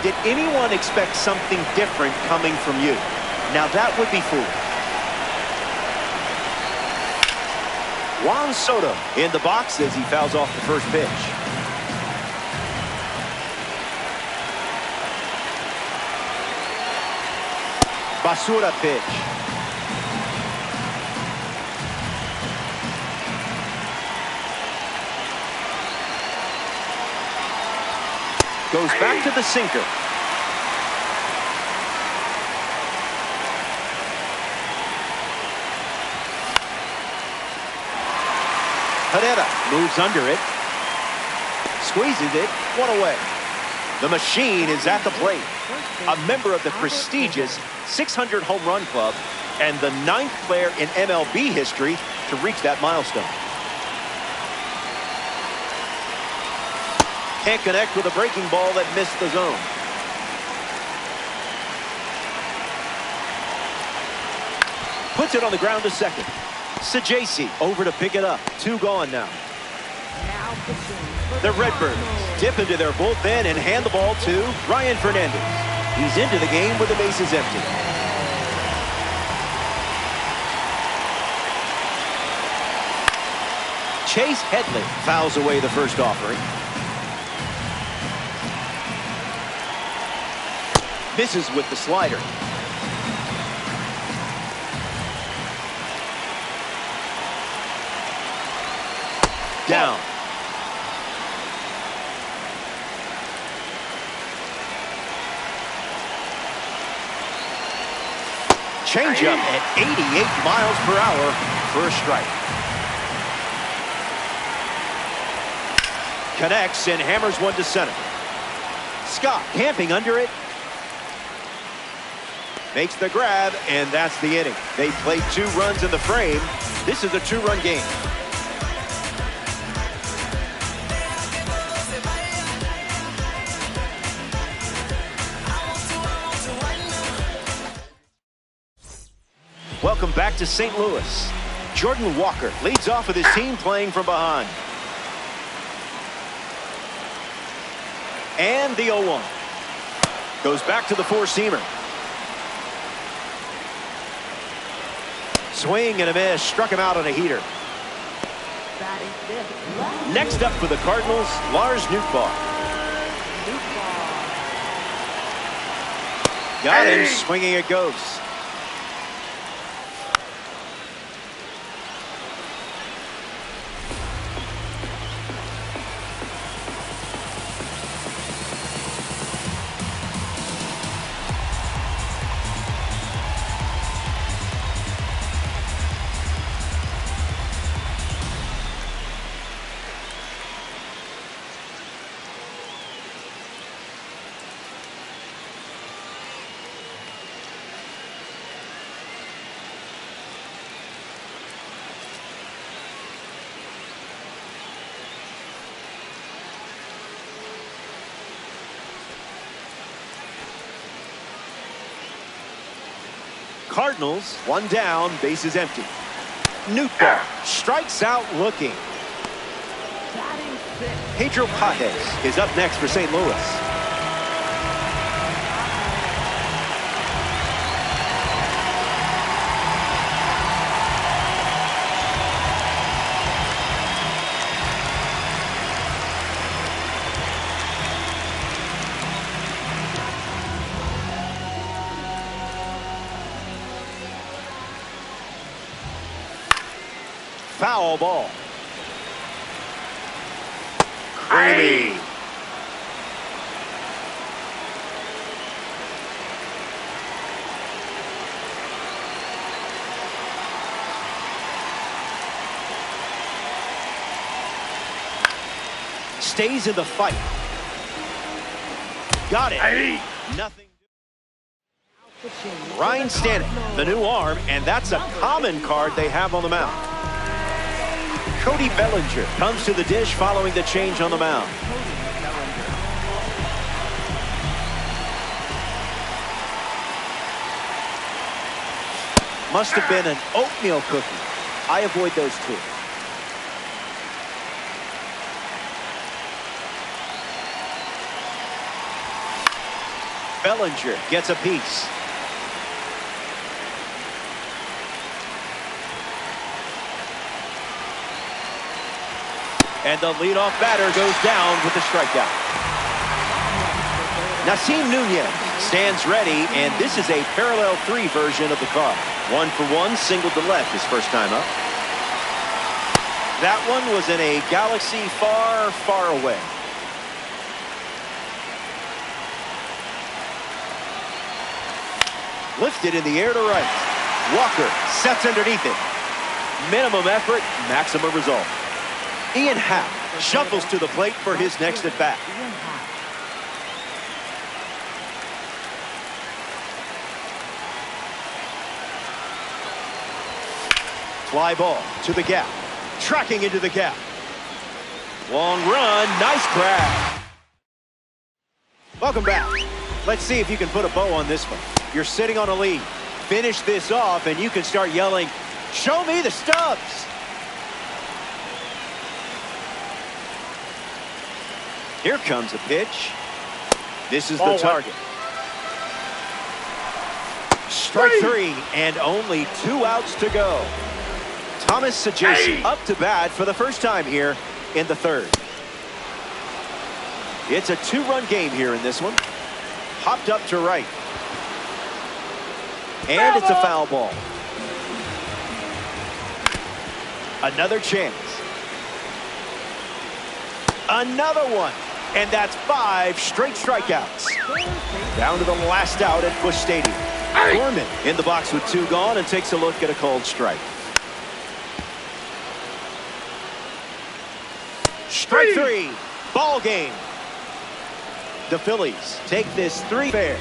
Speaker 1: Did anyone expect something different coming from you? Now that would be foolish. Juan Soto in the box as he fouls off the first pitch. Basura pitch. Goes back to the sinker. Herrera moves under it. Squeezes it. One away. The machine is at the plate. A member of the prestigious 600 home run club and the 9th player in MLB history to reach that milestone. Can't connect with a breaking ball that missed the zone. Puts it on the ground to second. Sajasi over to pick it up. 2 gone now. The Redbirds dip into their bullpen and hand the ball to Ryan Fernandez. He's into the game with the bases empty. Chase Headley fouls away the first offering. Misses with the slider. Down. Changeup at 88 miles per hour for a strike. Connects and hammers one to center. Scott camping under it. Makes the grab, and that's the inning. They played 2 runs in the frame. This is a 2-run game. Welcome back to St. Louis. Jordan Walker leads off with his team playing from behind. And the 0-1. Goes back to the 4-seamer. Swing and a miss. Struck him out on a heater. Next up for the Cardinals, Lars Nootbaar. Got him. Swinging it goes. Cardinals, 1 down, bases empty. Nootbaar strikes out looking. Pedro Pages is up next for St. Louis. Foul ball. Creamy. Stays in the fight. Got it. Nothing. Ryan Stanek, the new arm, and that's a common card they have on the mound. Cody Bellinger comes to the dish following the change on the mound. Must have been an oatmeal cookie. I avoid those 2. Bellinger gets a piece. And the leadoff batter goes down with the strikeout. Nasim Nunez Stands ready, and this is a parallel 3 version of the card. 1-for-1, single to left his first time up. That one was in a galaxy far, far away. Lifted in the air to right. Walker sets underneath it. Minimum effort, maximum result. Ian Happ shuffles to the plate for his next at bat. Fly ball to the gap. Tracking into the gap. Long run, nice grab. Welcome back. Let's see if you can put a bow on this one. You're sitting on a lead. Finish this off and you can start yelling, "Show me the stubs." Here comes a pitch. This is the target. Strike 3 and only 2 outs to go. Thomas Sajasi up to bat for the first time here in the 3rd. It's a 2-run game here in this one. Hopped up to right. And it's a foul ball. Another chance. Another one. And that's 5 straight strikeouts. Down to the last out at Busch Stadium. Gorman in the box with 2 gone and takes a look at a cold strike. Strike 3. Ball game. The Phillies take this 3 fair.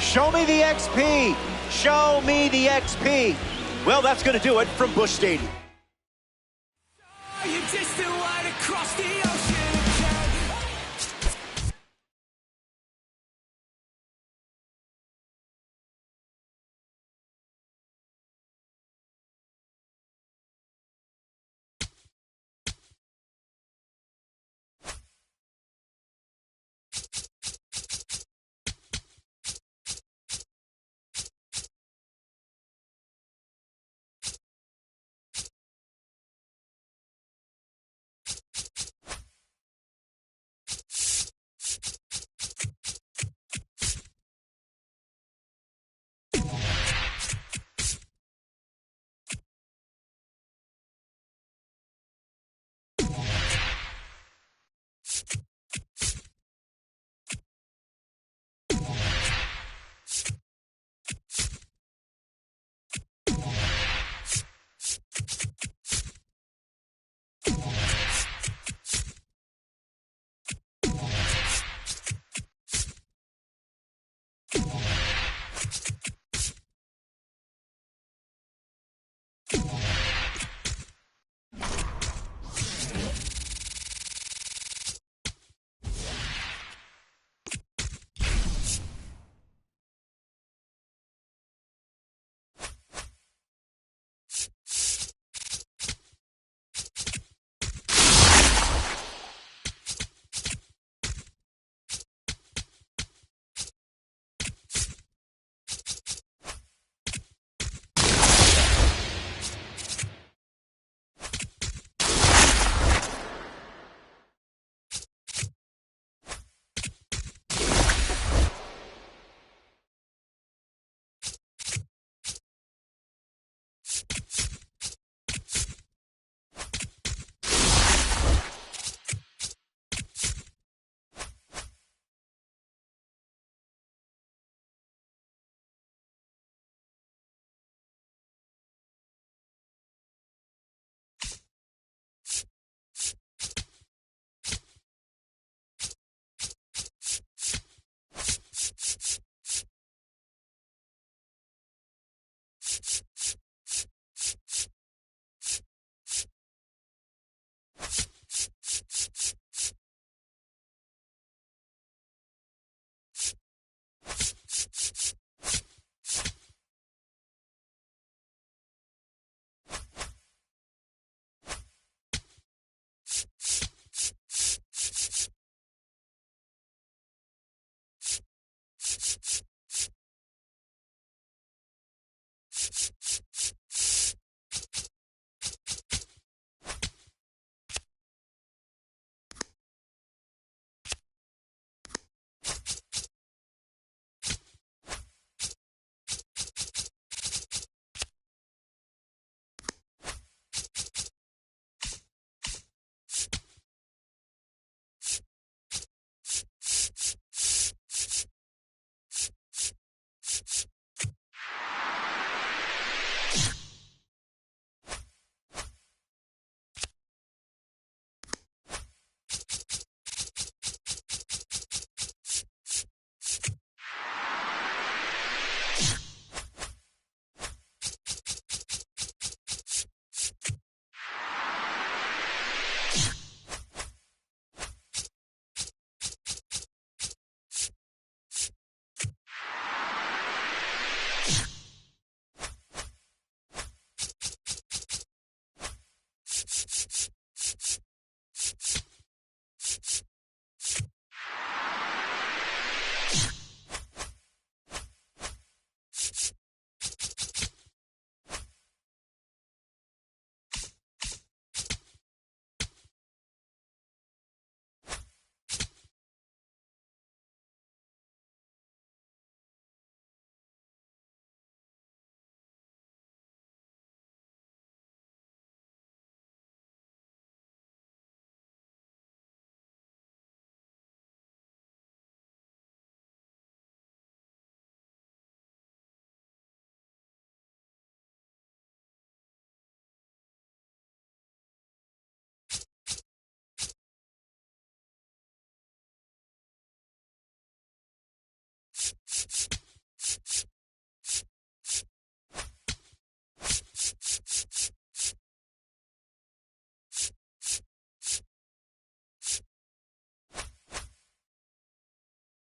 Speaker 1: Show me the XP. Show me the XP. Well, that's going to do it from Busch Stadium.
Speaker 5: You just wide across the